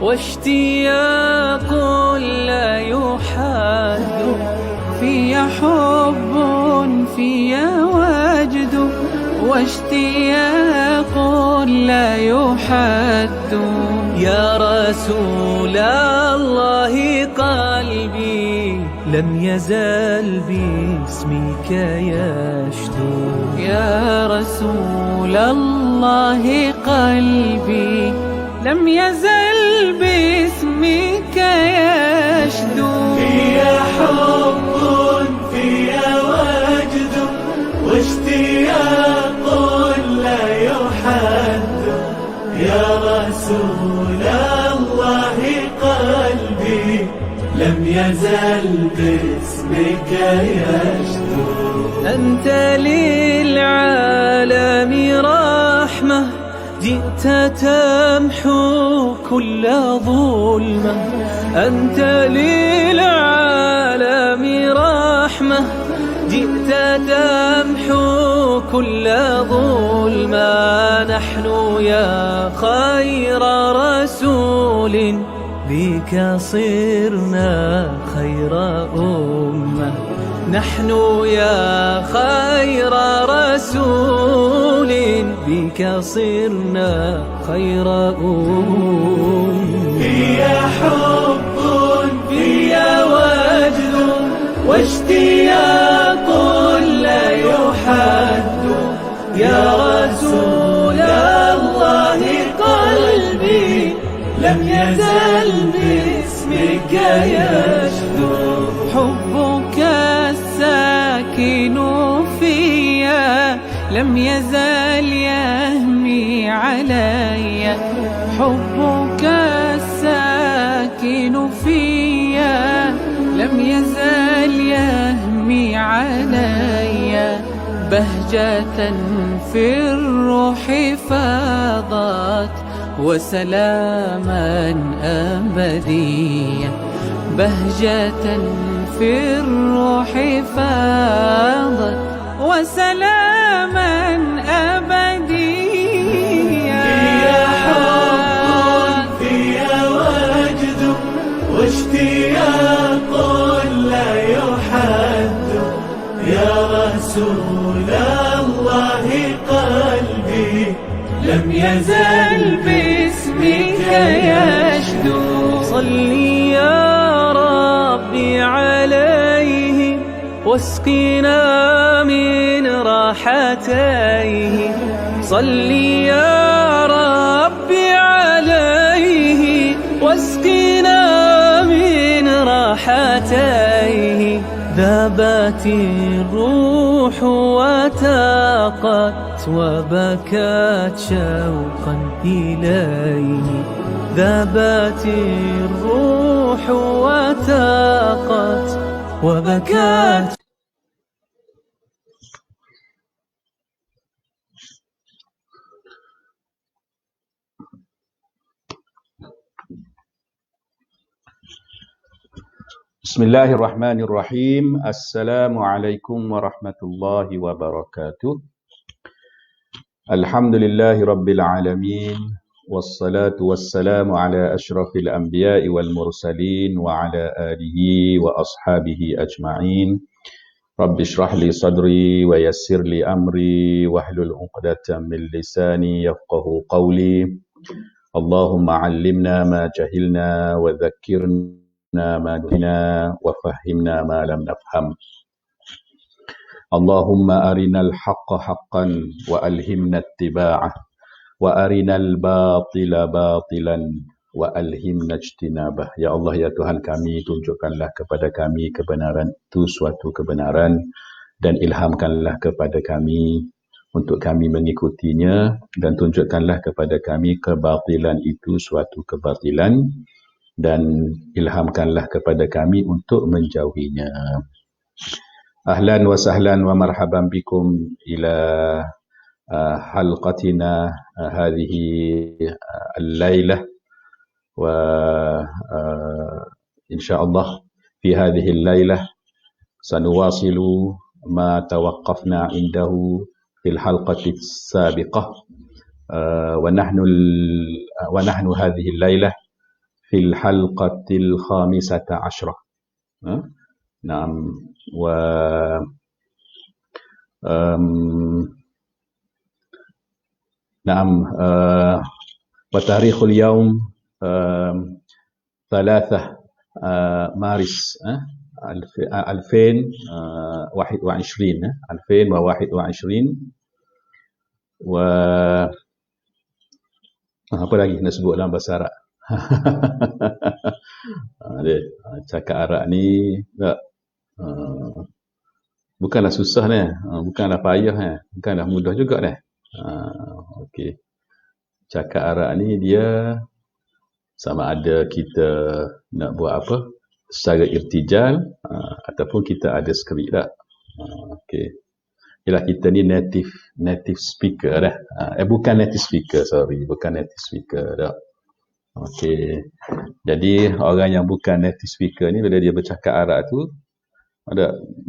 واشتياق لا يحد، في حب في وجد، واشتياق لا يحد. يا رسول الله قلبي لم يزل باسمك يشدو. يا رسول الله قلبي لم يزل باسمك يشدو. في حب في وجد، واشتياق لا يحد. يا رسول الله قلبي لم يزل باسمك يشدو. أنت للعالم رحمة، جئت تمحو كل ظلمة. أنت للعالم رحمة، جئت تمحو كل ظلمة. نحن يا خير رسول بك صرنا خير أمة. نحن يا خير رسول بك صرنا خير أمة. في حب في وجد، واشتياق لا يحد. يا رسول الله قلبي لم يزل باسمك يشدو. حبك الساكن فيا لم يزل يهمي علي. حبك الساكن فيا لم يزل يهمي علي. بهجة في الروح فاضت وسلاما أبديا. بهجة في الروح فاضت وسلاما أبديا. في حب في وجد، واشتياق لا يحد. يا رسول الله قلبي لم يزل باسمك يشدو. صلي يا ربي عليه، واسقنا من راحتيه. صلي يا ربي عليه، واسقنا من راحتيه. ذابت الروح وتاقت وبكت شوقا إليه. ذابت الروح وتاقت وبكت. Bismillahirrahmanirrahim. Assalamualaikum warahmatullahi wabarakatuh. Alhamdulillahi rabbil alamin. Wassalatu wassalamu ala ashrafil anbiya'i wal mursalin wa ala alihi wa ashabihi ajma'in. Rabbi shrah li sadri wa yassir li amri wahlul 'uqdatam min lisani yafqahu qawli. Allahumma 'allimna ma jahilna wa dhakkirna ما نهينا وفهمنا ما لم نفهم. اللهم أرنا الحق حقا وألهمنا اتباعه، وأرنا الباطل باطلا وألهمنا اجتنابه. Ya Allah, ya Tuhan kami, tunjukkanlah kepada kami kebenaran itu suatu kebenaran, dan ilhamkanlah kepada kami untuk kami mengikutinya, dan tunjukkanlah kepada kami kebatilan itu suatu kebatilan, dan ilhamkanlah kepada kami untuk menjauhinya. Ahlan wa sahlan wa marhaban bikum ila halqatina hadhihi al-lailah, wa insyaallah fi hadhihi al-lailah sanuwasilu ma tawaqqafna indahu fil halqati as-sabiqah, wa nahnu hadhihi al-lailah fil halqatil khamisata asyrah. Naam wa naam wa tarikhul yaum 3 Maris 2021 wa apa lagi nak sebut dalam bahasa Arab. Cakap Arab ni tak, bukanlah susah ni, bukanlah payah, bukanlah mudah juga dah. Okey. Cakap Arab ni dia sama ada kita nak buat apa secara irtijal ataupun kita ada skrip tak. Okey. Ialah kita ni native speaker dah. Bukan native speaker, bukan native speaker dah. Okey. Jadi orang yang bukan native speaker ni bila dia bercakap Arab tu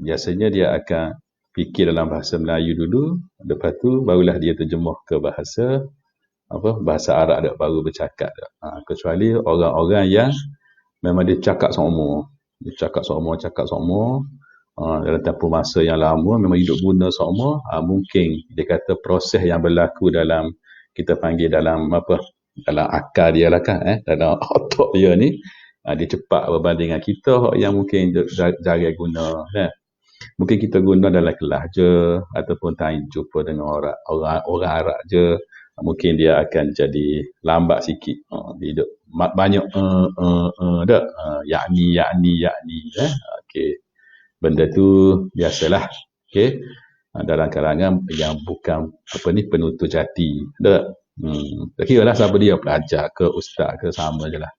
biasanya dia akan fikir dalam bahasa Melayu dulu, lepas tu barulah dia terjemah ke bahasa Arab dah, baru bercakap dah. Kecuali orang-orang yang memang dia cakap seumur dalam tempoh masa yang lama, memang hidup guna seumur, mungkin dia kata proses yang berlaku dalam, kita panggil dalam akal dia lah kan, dalam otak dia ni, dia cepat berbanding dengan kita yang mungkin jarang guna kan. Mungkin kita guna dalam kelas je ataupun time jumpa dengan orang Arab je, mungkin dia akan jadi lambat sikit. Hidup banyak dak, yakni okey. Benda tu biasalah. Okey. Dalam kalangan yang bukan penutur jati dak. Tak kira lah siapa dia, pelajar ke ustaz ke, sama je lah.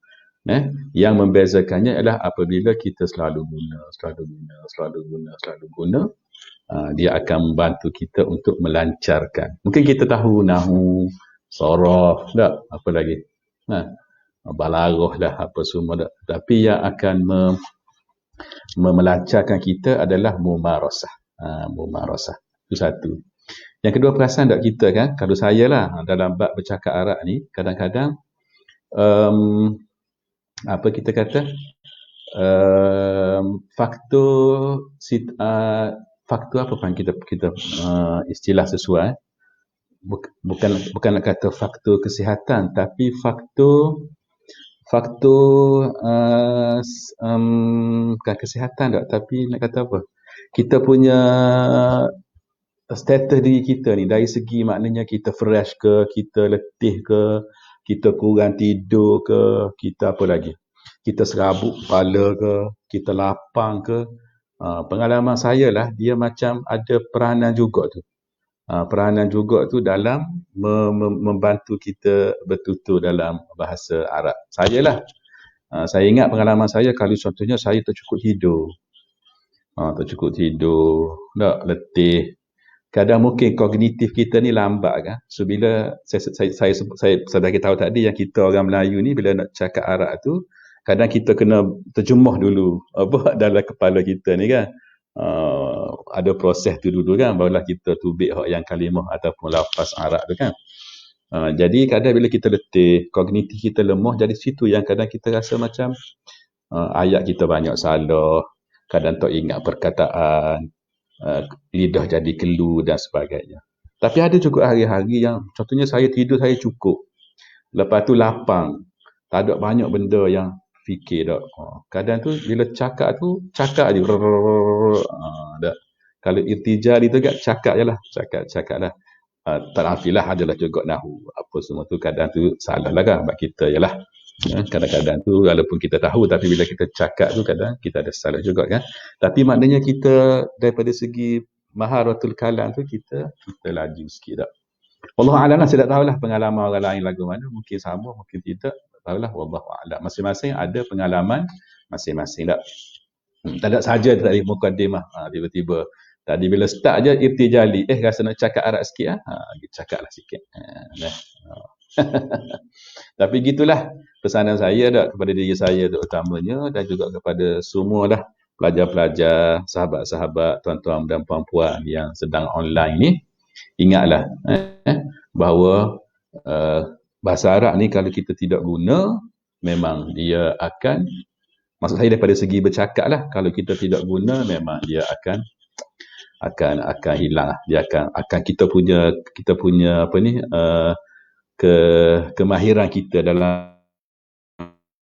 Yang membezakannya adalah apabila kita selalu guna, dia akan membantu kita untuk melancarkan. Mungkin kita tahu nahwu, saraf, tak? Apa lagi? Balaghah dah, apa semua dah. Tapi yang akan melancarkan kita adalah mumarasah. Mumarasah. Itu satu. Yang kedua, perasan tak kita kan, kalau saya lah dalam bab bercakap Arab ni, kadang-kadang kita kata faktor apa pun kita istilah sesuai, bukan nak kata faktor kesihatan, tapi faktor bukan kesihatan tak, tapi nak kata apa, kita punya status diri kita ni, dari segi maknanya kita fresh ke, kita letih ke, kita kurang tidur ke, kita apa lagi, kita serabut kepala ke, kita lapang ke. Pengalaman saya lah, dia macam ada peranan juga tu. Peranan juga tu dalam membantu kita bertutur dalam bahasa Arab. Saya ingat pengalaman saya, kalau contohnya saya tercukup tidur, tak, letih. Kadang mungkin kognitif kita ni lambat kan. So bila saya bagi tahu tadi yang kita orang Melayu ni bila nak cakap Arab tu, kadang kita kena terjemah dulu dalam kepala kita ni kan. Ada proses tu dulu kan, barulah kita tubik yang kalimah ataupun lafaz Arab tu kan. Jadi kadang bila kita letih, kognitif kita lemah, jadi situ yang kadang kita rasa macam ayat kita banyak salah, kadang tak ingat perkataan, lidah jadi kelu dan sebagainya. Tapi ada juga hari-hari yang contohnya saya tidur, saya cukup, lepas tu lapang, tak ada banyak benda yang fikir tak. Kadang tu bila cakap je. Kalau irtijal itu kan cakap je lah. Cakap lah. Tak nafilah adalah juga nahwu. Apa semua tu kadang tu salah lah kan. Sebab kita je lah. Kadang-kadang tu walaupun kita tahu, tapi bila kita cakap tu kadang kita ada salah juga kan. Tapi maknanya kita daripada segi maharatul kalam tu kita laju sikit tak. Wallahu'alam lah, saya tak tahulah pengalaman orang lain lagu mana. Mungkin sama, mungkin tidak. Tak tahulah, wallahu'alam. Masing-masing ada pengalaman masing-masing tak. Tak ada saja tadi mukaddimah. Tiba-tiba tadi bila start je irtijali. Rasa nak cakap Arab sikit cakaplah sikit. Tapi gitulah pesanan saya dah kepada diri saya terutamanya, dan juga kepada semua dah pelajar-pelajar, sahabat-sahabat, tuan-tuan dan puan-puan yang sedang online ni. Ingatlah bahawa bahasa Arab ni kalau kita tidak guna, memang dia akan, maksud saya daripada segi bercakap lah, kalau kita tidak guna memang dia akan hilang. Dia akan kita punya apa ni, kemahiran kita dalam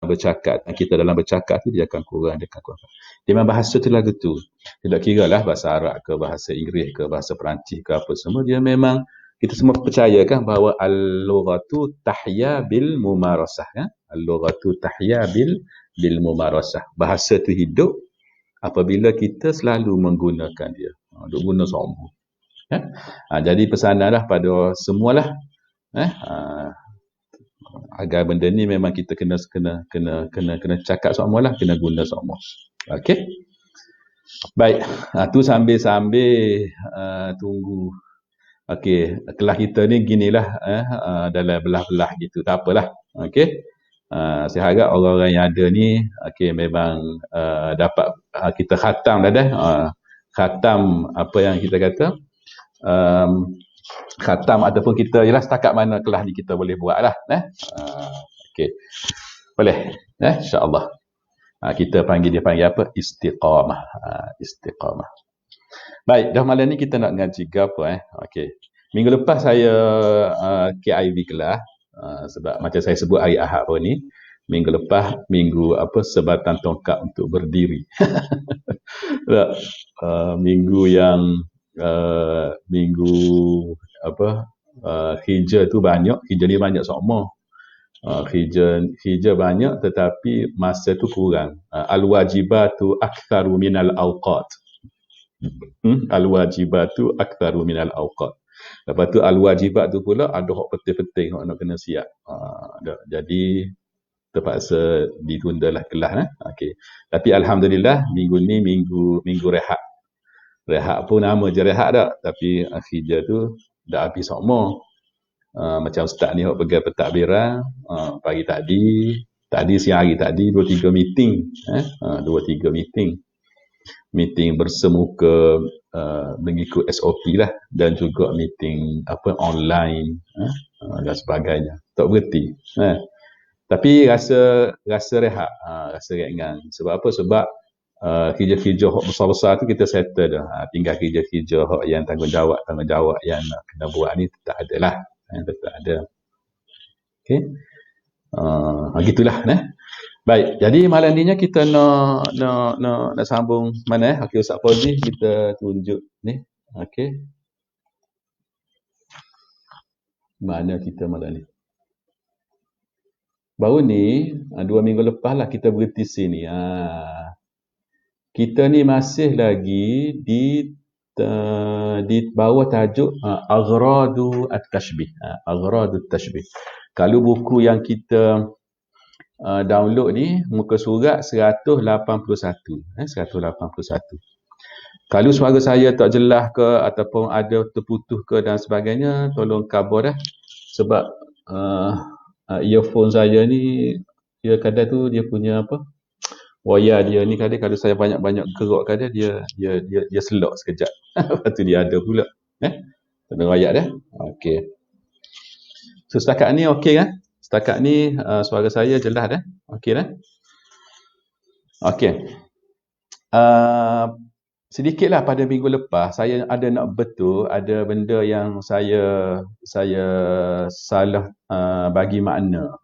bercakap, tu dia akan kurang. Dia memang bahasa tu lagu tu. Tidak kira lah bahasa Arab ke, bahasa Inggeris ke, bahasa Perancis ke, apa semua, dia memang, kita semua percaya kan bahawa al-lughatu tahya bil mumarasah kan. Al-lughatu tahya bil mumarasah. Bahasa tu hidup apabila kita selalu menggunakan dia. Duk guna semua. Jadi pesananlah pada semualah, agar benda ni memang kita kena cakap semualah, kena guna semua. Okey. Baik, tu sambil tunggu. Okey, kelas kita ni ginilah, dalam belah-belah gitu, tak apalah. Okey. Saya harap orang-orang yang ada ni memang dapat kita khatam dah. Khatam apa yang kita kata, khatam ataupun kita ialah setakat mana kelas ni kita boleh buat lah. Okey. Boleh. InsyaAllah. Dia panggil apa? Istiqamah. Istiqamah. Baik, dah malam ni kita nak ngaji ke apa? Okey. Minggu lepas saya KIV kelas, sebab macam saya sebut hari Ahad pun ni, minggu lepas, sebatang tongkat untuk berdiri. Minggu yang hijrah tu banyak, hijrah ni banyak semua. Hijrah banyak tetapi masa tu kurang. Al-wajibatu aktsaru minal awqat. Al-wajibatu aktsaru minal awqat. Lepas tu al-wajibat tu pula ada hak penting-penting hak nak kena siap. Jadi terpaksa ditundalah kelas. Okey. Tapi alhamdulillah minggu ni minggu rehat. Rehat pun nama je rehat dah, tapi hijrah tu dah habis semua. Macam ustaz ni hok pegang pentadbiran, pagi tadi siang hari tadi 2-3 meeting, 2-3 meeting bersemuka, mengikut SOP lah, dan juga meeting online dan sebagainya. Tak berhenti. Tapi rasa rehat, rasa ringan. Sebab apa? Sebab kerja-kerja hok besar-besar tu kita settle dah. Tinggal kerja-kerja hok yang tanggungjawab yang nak kena buat ni tak ada lah. Tetap ada. Okey. Gitulah. Baik, jadi malam ni kita nak sambung mana? Okey, Ustaz Fauzi kita tunjuk ni. Okey. Mana kita malam ni? Baru ni 2 minggu lepas lah kita berhenti sini. Kita ni masih lagi di bawah tajuk Aghradu at-Tashbih. Aghradu at-Tashbih. Kalau buku yang kita download ni, muka surat 181. 181. Kalau suara saya tak jelas ke ataupun ada terputus ke dan sebagainya, tolong khabar dah. Sebab earphone saya ni, dia kadang tu dia punya apa? Wayar dia ni kadang kalau saya banyak-banyak gerak kadang dia selok sekejap. Lepas tu dia ada pula. Tolong rayak dah. Okey. So setakat ni okey kan? Setakat ni suara saya jelas dah. Okey dah? Okey. Sedikitlah pada minggu lepas saya ada nak betul ada benda yang saya salah bagi makna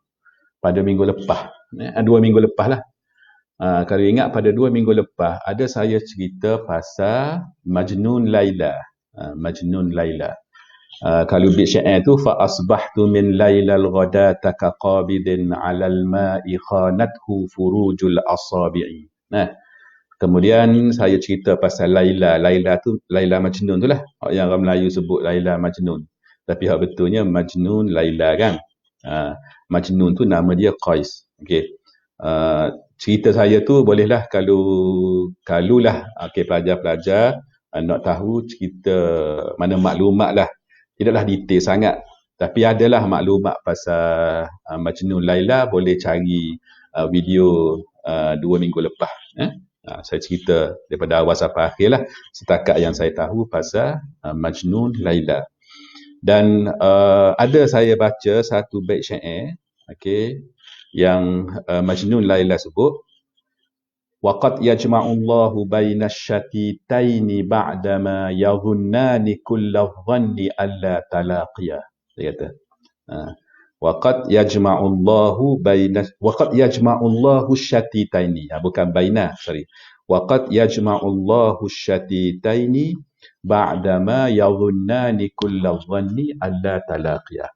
pada minggu lepas. 2 minggu lepas lah. Kalau ingat pada 2 minggu lepas ada saya cerita pasal Majnun Laila. Majnun Laila. Kalau bait syair tu fa asbahtu min lailal ghadata kaqabidin 'alal ma'i khanathu furujul asabi'i. Kemudian saya cerita pasal Laila. Laila tu Laila Majnun tu lah. Yang orang Melayu sebut Laila Majnun. Tapi hak betulnya Majnun Laila kan. Majnun tu nama dia Qais. Okey. Cerita saya tu bolehlah kalau lah pelajar-pelajar nak tahu cerita mana maklumat lah. Tidaklah detail sangat. Tapi adalah maklumat pasal Majnun Laila, boleh cari video 2 minggu lepas. Saya cerita daripada awal sampai akhir lah. Setakat yang saya tahu pasal Majnun Laila. Dan ada saya baca satu bait syair. Okey. yang Majnun Laila sebut, waqad yajma'ullahu baina syatitaini ba'dama yadhunnani kulladh-dhanni alla talaqiya. Dia kata waqad yajma'ullahu syatitaini, bukan baina, sorry, waqad yajma'ullahu syatitaini ba'dama yadhunnani kulladh-dhanni alla talaqiya.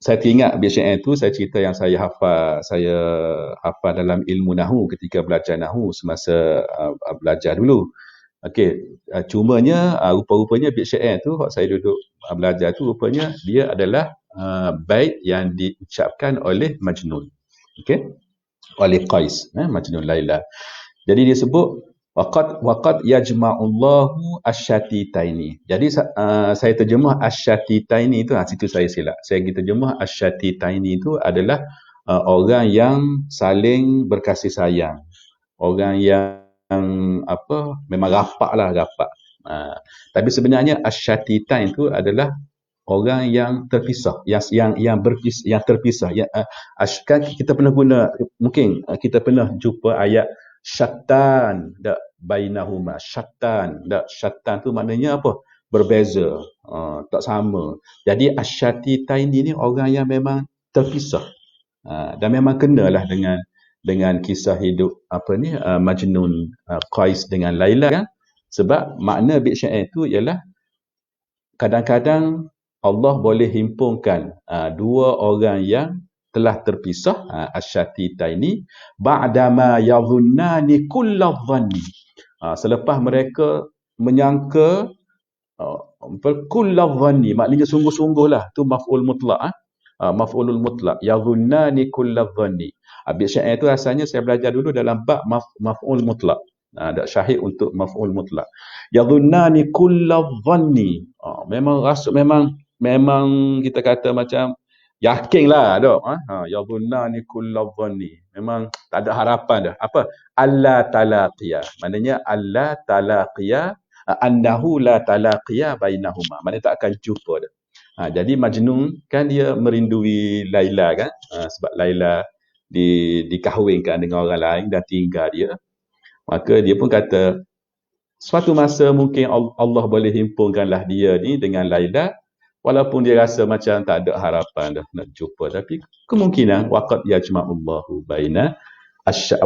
Saya teringat bait syair itu, saya cerita yang saya hafal dalam ilmu nahu ketika belajar nahu semasa belajar dulu. Okey, cumanya rupa-rupanya bait syair tu waktu saya duduk belajar tu, rupanya dia adalah bait yang diucapkan oleh Majnun. Okey, oleh Qais, Majnun Laila. Jadi dia sebut waqad yajma'ullahu asyatitaini. Jadi saya terjemah asyatitaini itu, situ saya silap. Saya terjemah asyatitaini itu adalah orang yang saling berkasih sayang. Orang yang memang rapat. Tapi sebenarnya asyatitain itu adalah orang yang terpisah, yang terpisah. Kan kita pernah guna, mungkin kita pernah jumpa ayat syattan dak bainahuma. Syattan tu maknanya apa? Berbeza, tak sama. Jadi asyatitain ini orang yang memang terpisah, dan memang kenalah dengan kisah hidup Majnun Qais dengan Laila kan. Sebab makna bait syair itu ialah kadang-kadang Allah boleh himpunkan dua orang yang telah terpisah, asyatitaini ba'dama yadhunnani kulladh-dhanni, selepas mereka menyangka kulladh-dhanni, maknanya sungguh-sungguhlah, tu maf'ul mutlak, maf'ulul mutlak, yadhunnani kulladh-dhanni. Bait syair itu asalnya saya belajar dulu dalam bab maf'ul mutlak, ada syahid untuk maf'ul mutlak. Yadhunnani kulladh-dhanni, memang kita kata macam yakinlah dok, yadhunnani kulladh-dhanni, memang tak ada harapan dah. Apa? Alla talaqiya, maknanya alla talaqiya, annahu la talaqiya bainahuma, maknanya tak akan jumpa dah. Jadi Majnun kan dia merindui Laila kan, sebab Laila dikahwinkan dengan orang lain dan tinggal dia. Maka dia pun kata suatu masa mungkin Allah boleh himpunkanlah dia ni dengan Laila, walaupun dia rasa macam tak ada harapan dah nak jumpa, tapi kemungkinan waqad yajma'ullahu baina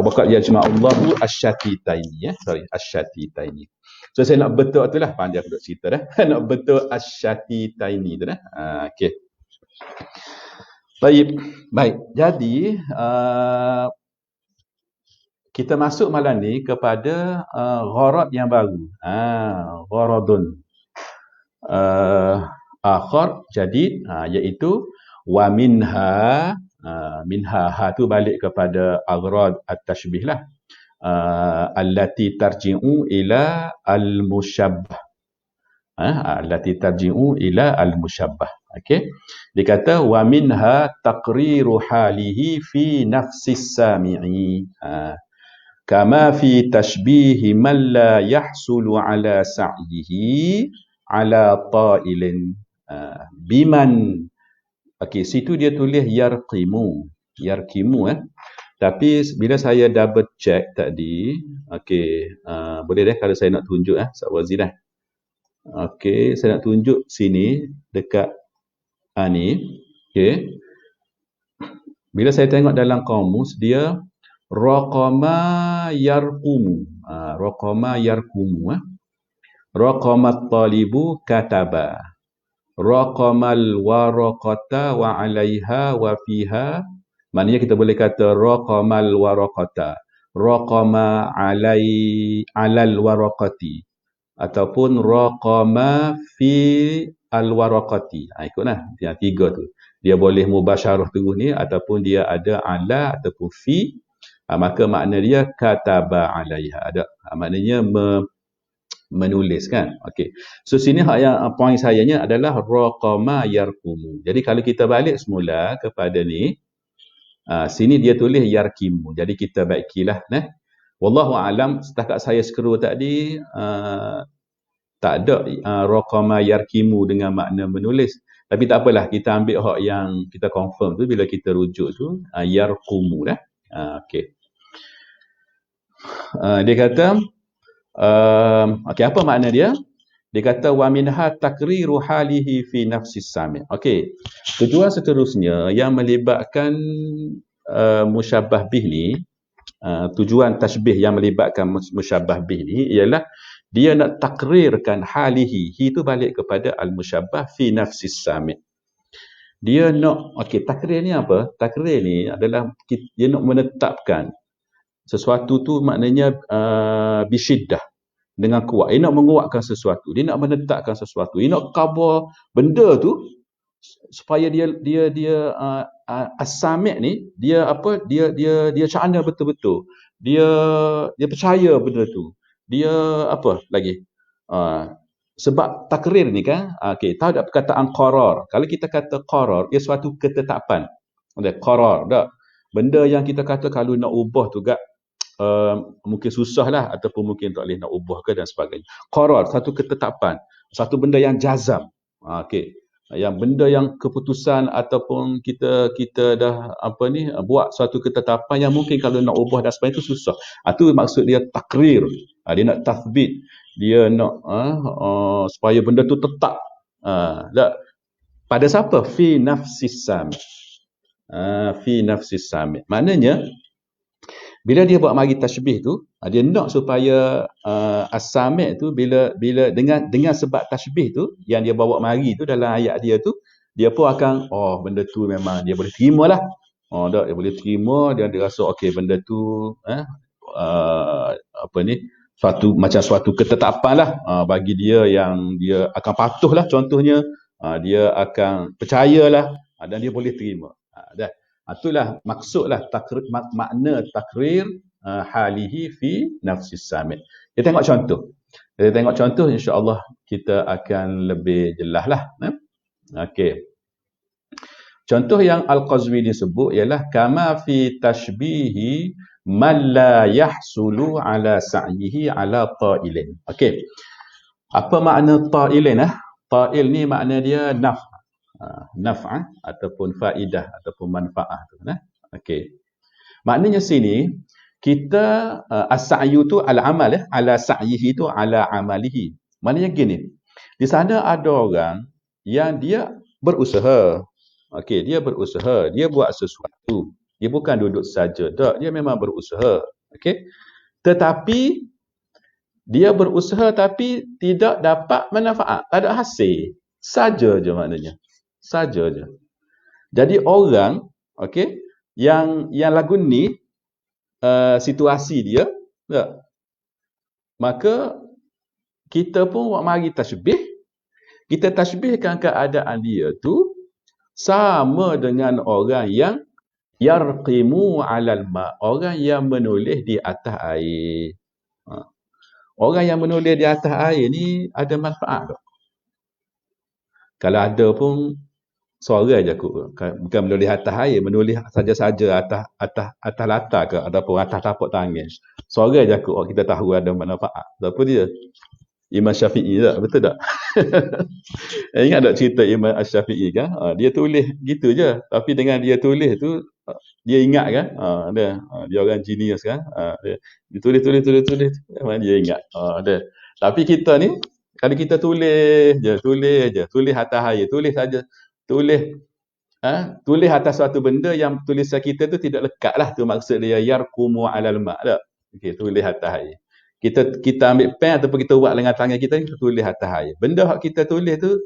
waqad yajma'ullahu asyatitaini, asyatitaini. So saya nak betul itulah, panjang duk cerita dah. Nak betul asyatitaini tu dah. Okey. Baik. Jadi kita masuk malam ni kepada gharad yang baru. Gharadun akhar jadid, iaitu wa minha, ha tu balik kepada aghrad at-tashbih lah, allati tarji'u ila al-musyabbah, allati tarji'u ila al-musyabbah. Okey, dia kata wa minha taqriru halihi fi nafsis sami'i, kama fi tashbihi man la yahsulu ala sa'yihi ala ta'ilin biman. Okey, situ dia tulis yarqimu, tapi bila saya double check tadi, okey, boleh dah kalau saya nak tunjuk Ustaz Wazi dah. Okey, saya nak tunjuk sini dekat ni. Okey, bila saya tengok dalam kamus dia raqama yarqumu, raqama yarqumu, raqamat talibu kataba, raqamal waraqata wa 'alaiha wa fiha. Maknanya kita boleh kata raqamal waraqata, raqama 'alal waraqati, ataupun raqama fi al waraqati. Ikutlah yang tiga tu. Dia boleh mubasyarah terus ni, ataupun dia ada ala ataupun fi. Maka makna dia kataba 'alaiha, ada maknanya menulis kan. Okey. So sini yang poin sayanya adalah raqama yarqumu. Jadi kalau kita balik semula kepada ni, sini dia tulis yarkimu. Jadi kita baikilah wallahu alam, setakat saya scroll tadi tak ada raqama yarkimu dengan makna menulis. Tapi tak apalah, kita ambil hak yang kita confirm tu bila kita rujuk tu yarqumu dah. Okey. Dia kata okey, apa makna dia? Dia kata wa minha takriru halihi fi nafsi sami'. Okey. Tujuan seterusnya yang melibatkan musyabbah bih ni, tujuan tasbih yang melibatkan musyabbah bih ni ialah dia nak takrirkan halihi. Hi tu balik kepada al-musyabbah fi nafsi sami'. Dia nak, okey, takrir ni apa? Takrir ni adalah dia nak menetapkan sesuatu tu, maknanya bisyiddah, dengan kuat. Dia nak menguatkan sesuatu, dia nak menetapkan sesuatu, dia nak khabar benda tu supaya dia as-sami' ni dia apa, dia cakna betul-betul, dia percaya benda tu, dia apa lagi, sebab takrir ni kan, okey, tahu tak perkataan qarar? Kalau kita kata qarar, ia suatu ketetapan. Ada qarar tak? Benda yang kita kata kalau nak ubah tu gak mungkin susah lah, ataupun mungkin tak boleh nak ubah ke dan sebagainya. Qarar, satu ketetapan, satu benda yang jazam. Okey, yang benda yang keputusan, ataupun kita dah apa ni, buat suatu ketetapan yang mungkin kalau nak ubah dan sebagainya itu susah. Itu maksud dia takrir. Dia nak tathbit, dia nak supaya benda tu tetap. Pada siapa? Fi nafsis sami'. Fi nafsis sami'. Maknanya bila dia buat mari tasbih tu, dia nak supaya as-sami' tu bila dengan sebab tasbih tu yang dia bawa mari tu dalam ayat dia tu, dia pun akan benda tu memang dia boleh terimalah. Dia boleh terima, dia rasa okey benda tu apa ni, suatu ketetapan lah bagi dia, yang dia akan patuhlah, contohnya dia akan percayalah, dan dia boleh terima. Dah. Itulah maksudlah makna takrir halihi fi nafsis sami'. Kita tengok contoh, insya-Allah kita akan lebih jelas lah. Okey. Contoh yang Al-Qazwini sebut ialah kama fi tashbihi man la yahsulu ala sa'yihi ala ta'ilin. Okey. Apa makna ta'ilin? Ta'il ni makna dia naf'ah ataupun faidah ataupun manfaah tu. Okey. Maknanya sini kita as-sa'yu tu al-amal, ala sa'yihi tu ala amalihi. Maknanya gini. Di sana ada orang yang dia berusaha. Okey, dia berusaha, dia buat sesuatu. Dia bukan duduk saja, tak, dia memang berusaha. Okey. Tetapi dia berusaha tapi tidak dapat manfaat, tak ada hasil. Saja je maknanya. Saja je. Jadi orang, okey, yang lagu ni situasi dia, tak? Maka kita pun mari tasbih, kita tasbihkan keadaan dia tu sama dengan orang yang yarqimu 'alal ma', orang yang menulis di atas air. Orang yang menulis di atas air ni ada manfaat tak? Kalau ada pun suara je aku, bukan menulis atas air, menulis saja-saja atas latar ke ataupun atas tapak tangan. Suara je aku, kita tahu ada manfaat. Apa dia? Imam Syafi'i tak? Betul tak? Ingat tak cerita Imam Syafi'i kan? Dia tulis gitu je, tapi dengan dia tulis tu dia ingat kan? Dia orang genius kan? Dia tulis memang dia ingat. Tapi kita ni kalau kita tulis atas air, tulis atas suatu benda yang tulisan kita tu tidak lekat lah, tu maksud dia yarqumu 'alal ma' tak. Okey, tulis atas air. Kita ambil pen ataupun kita buat dengan tangan kita ni, kita tulis atas air. Benda hak kita tulis tu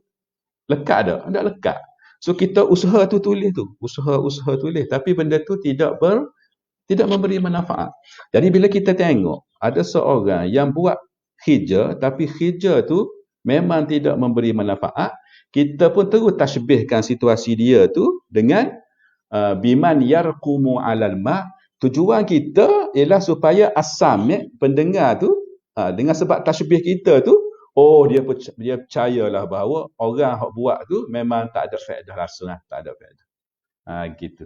lekat tak? Tak lekat. So kita usaha tu tulis tu, usaha tulis, tapi benda tu tidak memberi manfaat. Jadi bila kita tengok ada seorang yang buat hijrah, tapi hijrah tu memang tidak memberi manfaat, kita pun terus tasbihkan situasi dia tu dengan biman yarqumu 'alal ma'. Tujuan kita ialah supaya as-sami', pendengar tu, dengan sebab tasbih kita tu, dia percayalah bahawa orang hak buat tu memang tak ada faedah langsung, tak ada faedah. Gitu.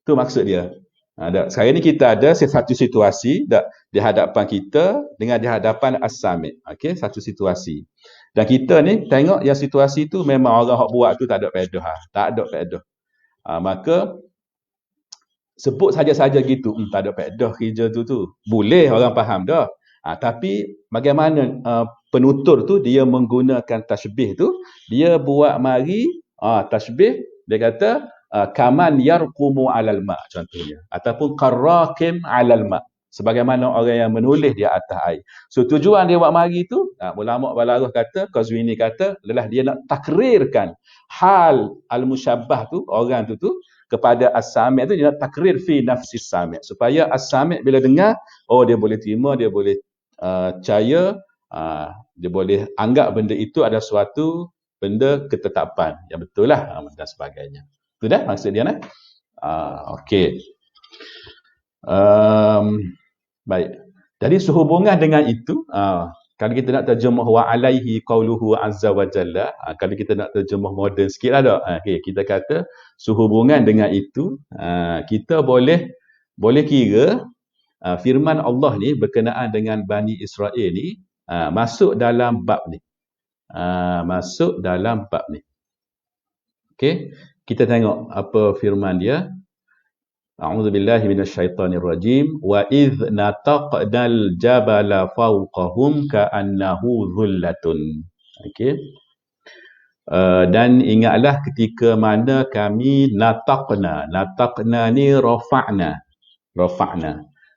Tu maksud dia. Sekarang ni kita ada satu situasi di hadapan kita dengan di hadapan as-sami'. Okey, satu situasi. Dan kita ni tengok yang situasi tu memang orang hak buat tu tak ada faedah. Tak ada faedah. Maka sebut saja-saja gitu, tak ada faedah kerja tu. Boleh orang faham dah. Tapi bagaimana penutur tu dia menggunakan tasbih tu, dia buat mari tasbih, dia kata kaman yarqumu alal ma' contohnya, ataupun qarraqim alal ma', sebagaimana orang yang menulis di atas air. So tujuan dia buat mari tu, ulama balaghah kata, Qazwini kata adalah dia nak takrirkan hal al-musyabbah tu, orang tu kepada as-sami' tu, dia nak takrir fi nafsi as-sami', supaya as-sami' bila dengar, dia boleh terima, dia boleh percaya, dia boleh anggap benda itu ada suatu benda ketetapan yang betul lah, dan sebagainya. Itu dah maksud dia nah. Okey. Baik. Jadi sehubungan dengan itu, kalau kita nak terjemah wa alaihi qauluhu azza wa jalla, kalau kita nak terjemah moden sikit lah okey, kita kata sehubungan dengan itu, kita boleh kira firman Allah ni berkenaan dengan Bani Israel ni masuk dalam bab ni. Masuk dalam bab ni. Okey, kita tengok apa firman dia. A'udzubillahi minasyaitonirrajim. Wa idz nataqnal jabala fawqahum ka'annahu dhullatun. Okey. Dan ingatlah ketika mana kami nataqna. Nataqna ni rafa'na.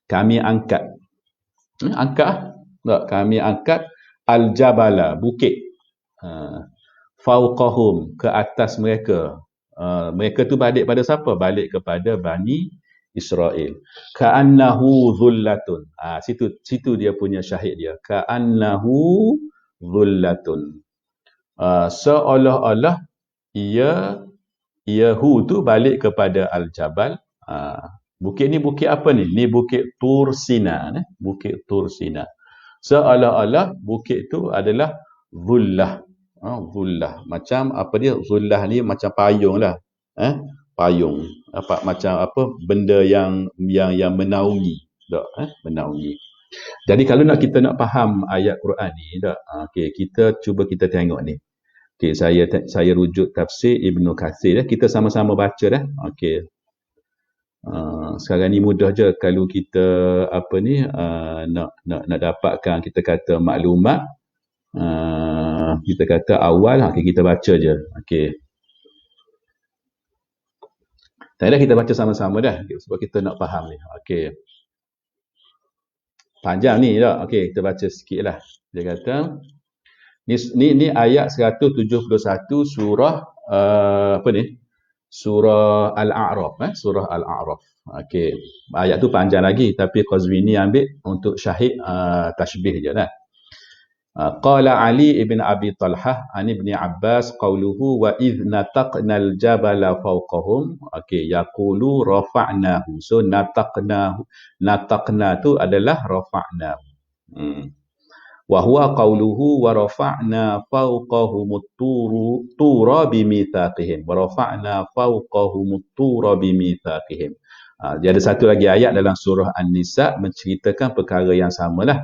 Kami angkat. Angkat? Tak, kami angkat al-jabala, bukit. Fawqahum, ke atas mereka. Mereka tu balik pada siapa? Balik kepada Bani Israel. Ka'annahu dhullatun. Situ dia punya syahid dia. Ka'annahu dhullatun. Seolah-olah Yahu tu balik kepada Al-Jabal. Bukit ni bukit apa ni? Ni bukit Tur Sina. Bukit Tur Sina. Seolah-olah bukit tu adalah dhullah. Dhullah. Macam apa dia? Dhullah ni macam payung lah. Payung. Macam apa? Benda yang menaungi. Menaungi. Jadi kalau kita nak faham ayat Quran ni, okey, kita tengok ni. Okey, saya rujuk tafsir Ibnu Katsir. Kita sama-sama baca dah. Okey. Sekarang ni mudah je kalau kita nak dapatkan, kita kata maklumat, kita kata awal, kita baca je. Okey. Tak ada, kita baca sama-sama dah sebab kita nak faham ni. Okey. Panjang ni dah. Okey, kita baca sikitlah. Dia kata ni ayat 171 surah surah Al-A'raf, surah Al-A'raf. Okey, ayat tu panjang lagi tapi Qazwini ambil untuk syahid tashbih je lah. Qala Ali ibn Abi Talhah an ibn Abbas qauluhu wa idh nataqnal jabala fawqahum. Okey, yaqulu rafa'nahu. So nataqna tu adalah rafa'nahu. Wa huwa qauluhu wa rafa'na fawqahumut tura bimitsaqihim. Wa rafa'na fawqahumut tura bimitsaqihim. Dia ada satu lagi ayat dalam surah An-Nisa menceritakan perkara yang samalah.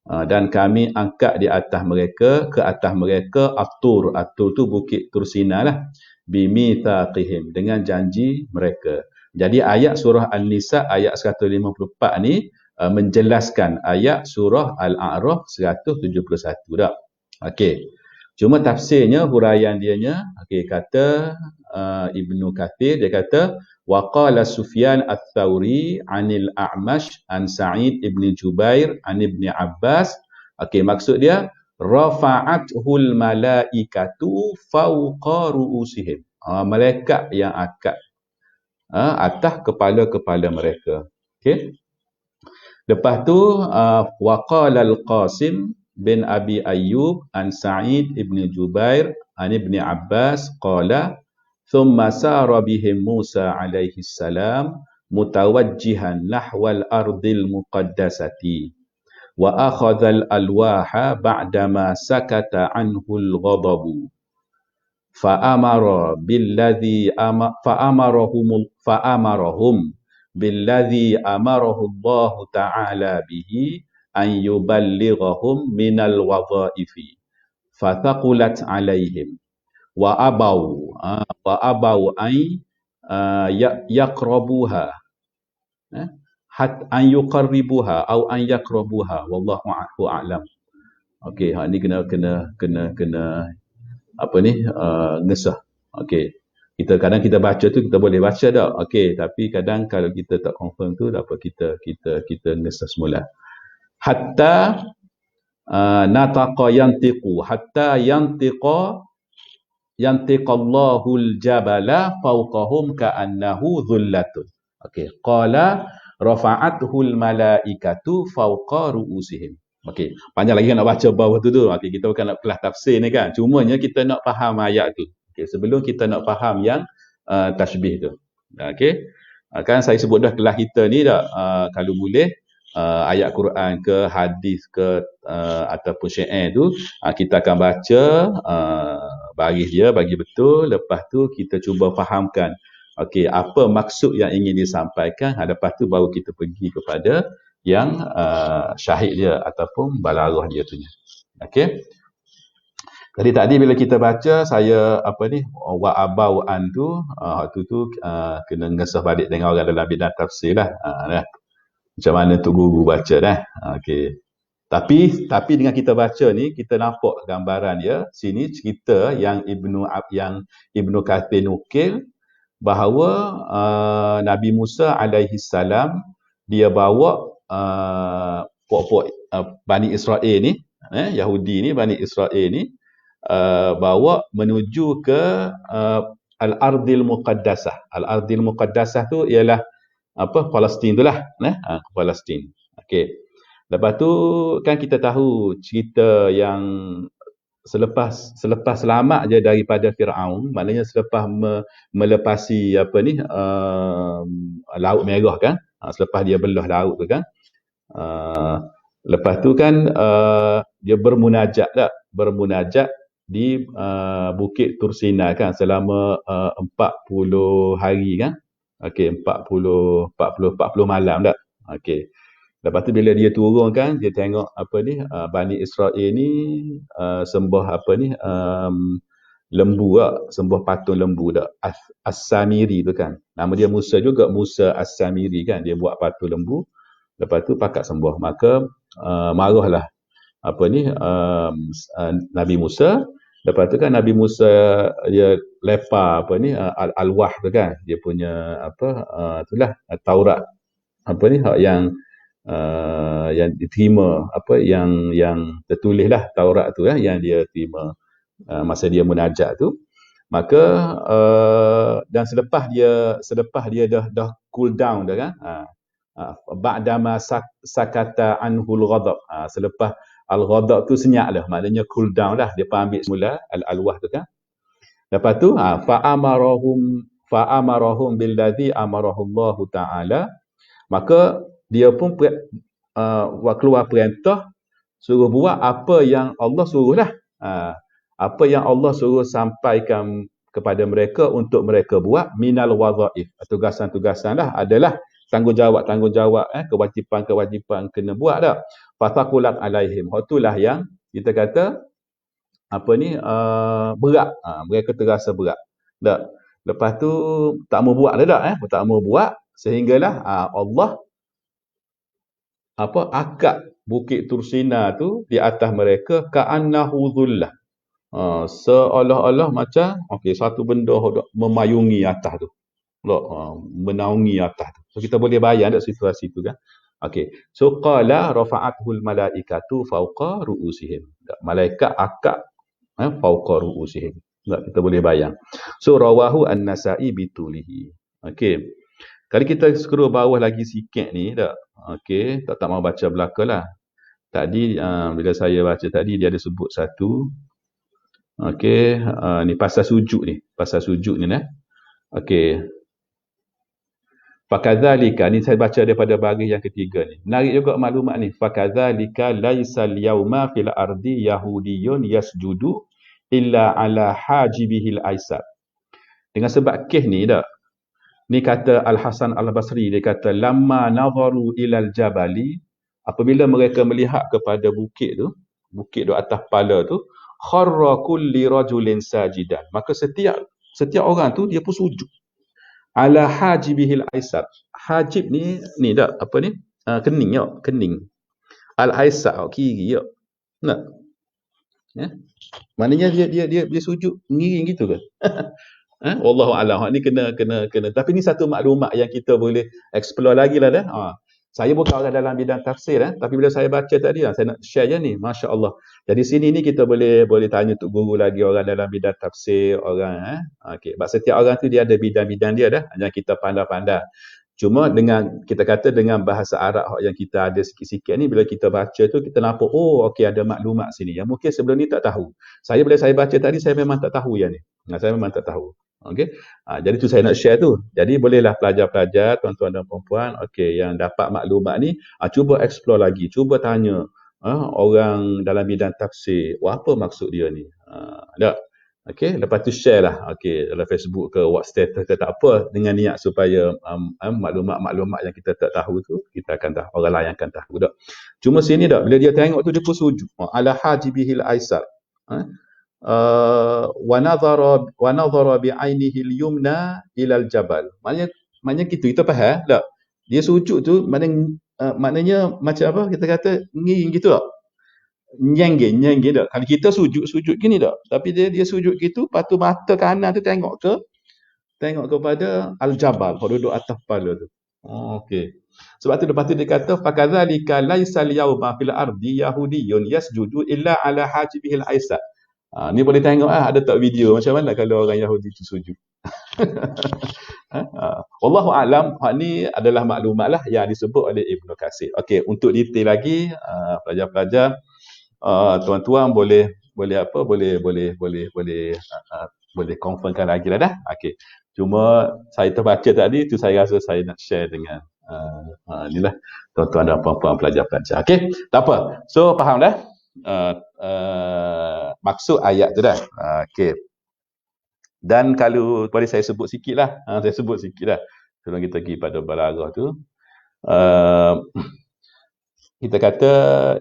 Dan kami angkat di atas mereka, ke atas mereka At-Tur. At-Tur tu bukit Tursina lah. Bimitsaqihim, dengan janji mereka. Jadi ayat surah An-Nisa ayat 154 ni menjelaskan ayat surah Al-A'raf 171 dah. Okey. Cuma tafsirnya, huraian dianya, okey, kata Ibnu Katsir, dia kata wa qala Sufyan Ats-Tsauri 'anil A'mash an Sa'id ibn Jubair an ibn Abbas. Okey, maksud dia rafa'athul malaikatu fawqa ru'usihim. Malaikat yang angkat atas kepala-kepala mereka. Okey. Lepas tu wa qala Al-Qasim bin Abi Ayyub an Sa'id ibn Jubair an ibn Abbas qala thumma sara bihim Musa alaihi salam mutawajjihan nahwal ardil muqaddasati wa akhadha al-alwaha ba'dama sakata anhu al-ghadabu fa'amara billadhi fa'amarahum billadhi amarahu Allah ta'ala bihi an yuballighahum minal wadha'ifi fathaqulat alaihim wa abau ay yaqrabuha an yuqarribuha atau an yaqrabuha wallahu a'lam. Okey, ni kena apa ni, ngesah. Okey, kadang kita baca tu kita boleh baca dah. Okey, tapi kadang kalau kita tak confirm tu apa kita ngesah semula. Hatta nataqa yantiqu hatta yantiqallahul jabala fawqahum ka'annahu dhullatun. Okey, qala rafa'athul malaikatu fawqa ru'usihim. Okey, panjang lagi kan nak baca bawah tu. Okey, kita bukan nak kelas tafsir ni kan. Cumanya kita nak faham ayat tu. Okey, sebelum kita nak faham yang tashbih tu. Okey. Kan saya sebut dah kelas kita ni dah, kalau boleh ayat Quran ke hadis ke ataupun syair tu kita akan baca baris dia bagi betul, lepas tu kita cuba fahamkan okey apa maksud yang ingin disampaikan, lepas tu baru kita pergi kepada yang syahid dia ataupun balarah dia tu. Okey, jadi tadi bila kita baca saya wa abau an tu kena ngesah balik dengan orang dalam bidang tafsir lah. Macam mana tu guru baca dah. Okey. Tapi dengan kita baca ni kita nampak gambaran dia. Sini cerita yang Ibnu Kathir nukil bahawa Nabi Musa alaihi salam dia bawa puak-puak Bani Israel ni, Yahudi ni, Bani Israel ni bawa menuju ke Al-Ardil Muqaddasah. Al-Ardil Muqaddasah tu ialah Palestin tu lah, Palestin. Okey. Lepas tu kan kita tahu cerita yang selepas selamat je daripada Firaun, maknanya selepas melepasi Laut Merah kan, selepas dia belah laut tu kan, lepas tu kan dia bermunajat di Bukit Tursina kan selama 40 hari kan. Okey, 40 malam dah. Okey. Lepas tu bila dia turun kan, dia tengok Bani Israel ni sembah lembu tak, sembah patung lembu tak, As-Samiri tu kan. Nama dia Musa juga, Musa As-Samiri kan, dia buat patung lembu. Lepas tu pakat sembah. Maka marahlah Nabi Musa. Lepas tu kan Nabi Musa dia lepar al-alwah tu kan, dia punya itulah Taurat yang diterima yang tertulis lah Taurat tu yang dia terima masa dia munajat tu. Maka dan selepas dia dah cool down dah kan, ba'dama sakata anhul ghadab, selepas al-ghadab tu senyap dah, maknanya cool down dah, dia ambil semula al-alwah tu kan. Lepas tu fa'amarahum billadhi amarahullahu ta'ala, maka dia pun keluar perintah suruh buat apa yang Allah suruh lah. Apa yang Allah suruh sampaikan kepada mereka untuk mereka buat minal wadhaif, tugasan-tugasan lah, adalah tanggungjawab, kewajipan kena buat dah. Fataqulat alaihim, itulah yang kita kata berat, mereka terasa berat dah. Lepas tu tak mau buat dah, tak mau buat, sehinggalah Allah akad Bukit Tursina tu di atas mereka ka'annahu dhullah, seolah-olah macam satu benda memayungi atas tu, menaungi atas tu. So kita boleh bayang tak situasi tu kan. Okey, so qala rafa'athul malaikatu fawqa ru'usihim, malaikat akak fawqa ru'usihim. Kita boleh bayang. So rawahu an-Nasa'i bitulihi. Okey, kalau kita scroll bawah lagi sikit ni tak. Okey, tak mau baca belakanglah. Tadi bila saya baca tadi dia ada sebut satu. Okey, ni pasal sujud ni nah. Okey, fakadzalika, ni saya baca daripada baris yang ketiga ni. Menarik juga maklumat ni. Fakadzalika laisal yauma fil ardi yahudiyyun yasjudu illa ala hajibihil aisar. Dengan sebab kes ni dah, Ni kata Al-Hasan Al-Basri, dia kata lamma nadharu ilal jabali, apabila mereka melihat kepada bukit tu atas kepala tu, kharra kulli rajulin sajidan, maka setiap orang tu dia pun sujud ala hajibihil aisar. Hajib ni dak apa ni, kening ya, kening. Al aisar kiri ya. Nak ya, maknanya dia sujud miring gitu ke? Wallahu a'lam. Ni kena. Tapi ni satu maklumat yang kita boleh explore lagi lah dah. Saya bukan orang dalam bidang tafsir, tapi bila saya baca tadi, saya nak share je ni. Masya Allah. Jadi sini ni kita boleh tanya untuk guru lagi, orang dalam bidang tafsir, orang. Okay. Sebab setiap orang tu dia ada bidang-bidang dia dah. Yang kita pandai-pandai. Cuma dengan, kita kata dengan bahasa Arab yang kita ada sikit-sikit ni, bila kita baca tu, kita nampak, okey ada maklumat sini. Yang mungkin sebelum ni tak tahu. Bila saya baca tadi, saya memang tak tahu yang ni. Saya memang tak tahu. Okey. Jadi tu saya nak share tu. Jadi bolehlah pelajar-pelajar, tuan-tuan dan puan-puan, okey, yang dapat maklumat ni, cuba explore lagi, cuba tanya orang dalam bidang tafsir, apa maksud dia ni? Tak. Okey, lepas tu share lah. Okey, dalam Facebook ke WhatsApp ke tak apa, dengan niat supaya maklumat-maklumat yang kita tak tahu tu, kita akan tahu, orang lain akan tahu dak. Cuma sini dak, bila dia tengok tu dia pun sujud. Ala hajibihil aisar. Wa nadhara bi ainihi al-yumna ila al-jabal. Maknanya kita faham tak? Dia sujud tu maknanya macam apa kita kata ngiring gitu tak? Nyengging tak? Kalau kita sujud gini tak? Tapi dia sujud gitu, lepas tu mata kanan tu tengok kepada al-jabal, kalau duduk atas kepala tu. Okey. Sebab tu lepas tu dia kata fakadzalika laisal yauma fil ardi yahudiyyun yasjudu illa ala hajibihil aisar. Ni boleh tengok ada tak video macam mana kalau orang Yahudi tu sujud. Wallahu alam, ni adalah maklumat lah yang disebut oleh Ibnu Katsir. Okey, untuk detail lagi pelajar-pelajar, tuan-tuan boleh confirmkan lagi lah dah. Okey. Cuma saya terbaca tadi tu, saya rasa saya nak share dengan inilah tuan-tuan dan puan-puan pelajar-pelajar. Okey, tak apa. So faham dah maksud ayat tu dah. Okey. Dan kalau boleh saya sebut sikit lah. Sebelum kita pergi pada balaghah tu. Kita kata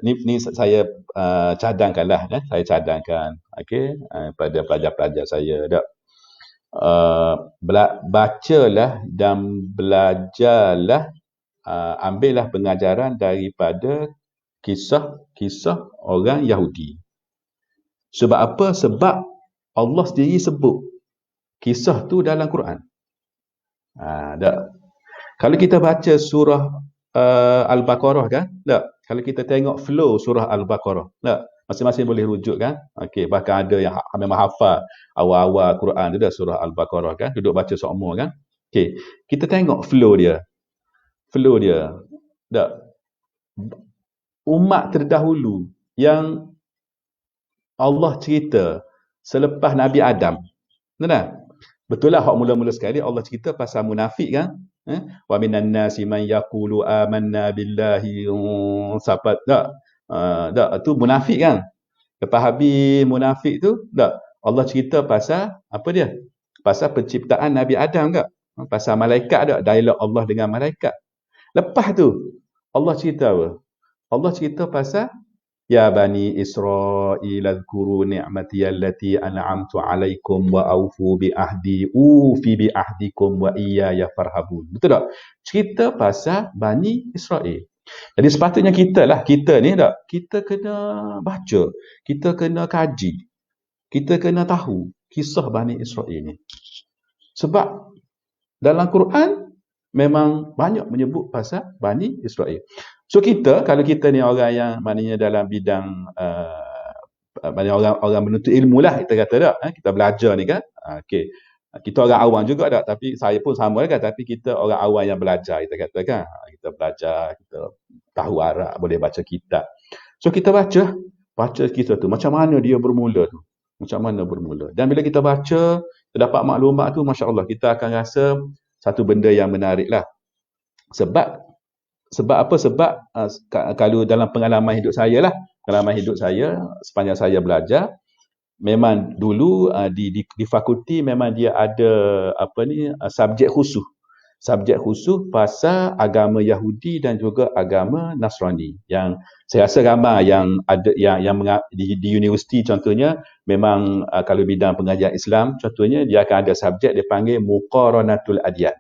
ni saya cadangkanlah, saya cadangkan, okey, pada pelajar-pelajar saya dak. Bacalah dan belajarlah, ambillah pengajaran daripada kisah orang Yahudi. Sebab apa? Sebab Allah sendiri sebut kisah tu dalam Quran. Tak. Kalau kita baca surah Al-Baqarah kan? Tak. Kalau kita tengok flow surah Al-Baqarah, tak. Masing-masing boleh rujuk kan? Okey, bahkan ada yang memang hafal awal-awal Quran tu dah, surah Al-Baqarah kan? Duduk baca semua kan? Okey, kita tengok flow dia. Tak. Umat terdahulu yang Allah cerita selepas Nabi Adam. Betul? Betul lah, hak mula-mula sekali Allah cerita pasal munafik kan? Wa minan nasi man yaqulu amanna billahi sabat tak? Tu munafik kan? Lepas habis munafik tu, tak? Allah cerita pasal apa dia? Pasal penciptaan Nabi Adam tak? Pasal malaikat tak? Dialog Allah dengan malaikat. Lepas tu Allah cerita apa? Allah cerita pasal ya bani Israil azkuru ni'mati allati an'amtu 'alaikum wa aufu bi ahdi ufi bi ahdikum wa iyaya farhabun. Betul tak? Cerita pasal Bani Israel. Jadi sepatutnya kita ni tak, kita kena baca, kita kena kaji, kita kena tahu kisah Bani Israel ni. Sebab dalam Quran memang banyak menyebut pasal Bani Israel. So kita, kalau kita ni orang yang maknanya dalam bidang orang menuntut ilmu lah, kita kata tak, kita belajar ni kan. Okey. Kita orang awam juga tak, tapi saya pun sama kan, tapi kita orang awam yang belajar, kita kata kan. Kita belajar, kita tahu Arab, boleh baca kitab. So kita baca kisah tu, macam mana dia bermula tu. Dan bila kita baca, kita dapat maklumat tu, masya-Allah, kita akan rasa satu benda yang menarik lah. Sebab apa? Sebab kalau dalam pengalaman hidup saya sepanjang saya belajar, memang dulu di fakulti memang dia ada subjek khusus subjek khusus pasal agama Yahudi dan juga agama Nasrani. Yang saya rasa ramai yang ada di universiti contohnya memang kalau bidang pengajian Islam contohnya dia akan ada subjek dia panggil Muqaranatul Adyan.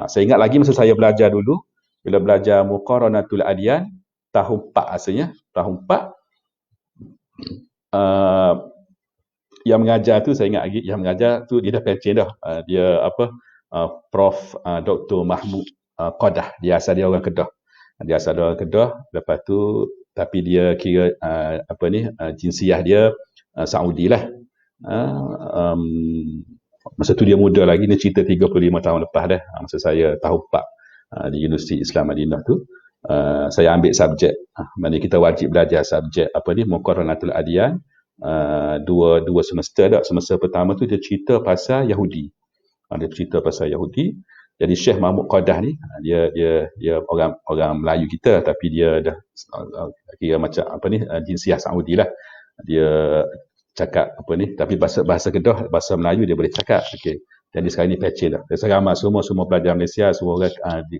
Saya ingat lagi masa saya belajar dulu, bila belajar Muqaranatul Adyan tahun 4 asalnya, tahun 4 yang mengajar tu saya ingat lagi, yang mengajar tu dia dah pension dah. Dia Prof Dr. Mahmud Qadah. Dia asal dia orang Kedah. Lepas tu tapi dia kira jinsiah dia Saudi lah. Masa tu dia muda lagi, dia cerita 35 tahun lepas dah. Masa saya tahun 4 di Universiti Islam Madinah tu, saya ambil subjek. Mana kita wajib belajar subjek Muqaranatul Adyan. Dua semester dah. Semester pertama tu dia cerita pasal Yahudi. Jadi Syekh Mahmud Qadah ni dia orang Melayu kita tapi dia dah kira macam jinsiah Saudi lah. Dia cakap tapi bahasa Kedah, bahasa Melayu dia boleh cakap. Okey. Jadi sekarang ni patchy lah. Saya ramai semua pelajar Malaysia, semua orang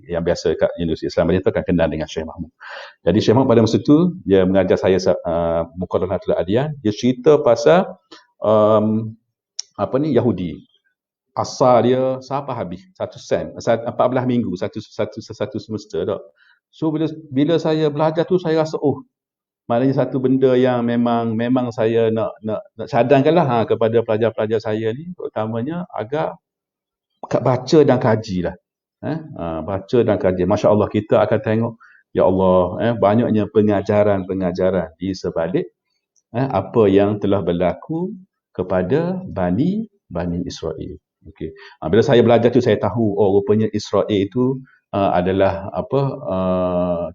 yang biasa kat Universiti Islam Madinah tu akan kenal dengan Syekh Mahmud. Jadi Syekh Mahmud pada masa tu dia mengajar saya Muqaranatul Adyan. Dia cerita pasal Yahudi. Asal dia siapa habis 1 sem 14 minggu satu semester dah. So bila saya belajar tu saya rasa maknanya satu benda yang memang saya nak cadangkanlah kepada pelajar-pelajar saya ni, terutamanya agak baca dan kaji lah. Baca dan kaji. Masya-Allah kita akan tengok ya Allah banyaknya pengajaran di sebalik apa yang telah berlaku kepada Bani Israel. Okey. Bila saya belajar tu saya tahu rupanya Israel itu adalah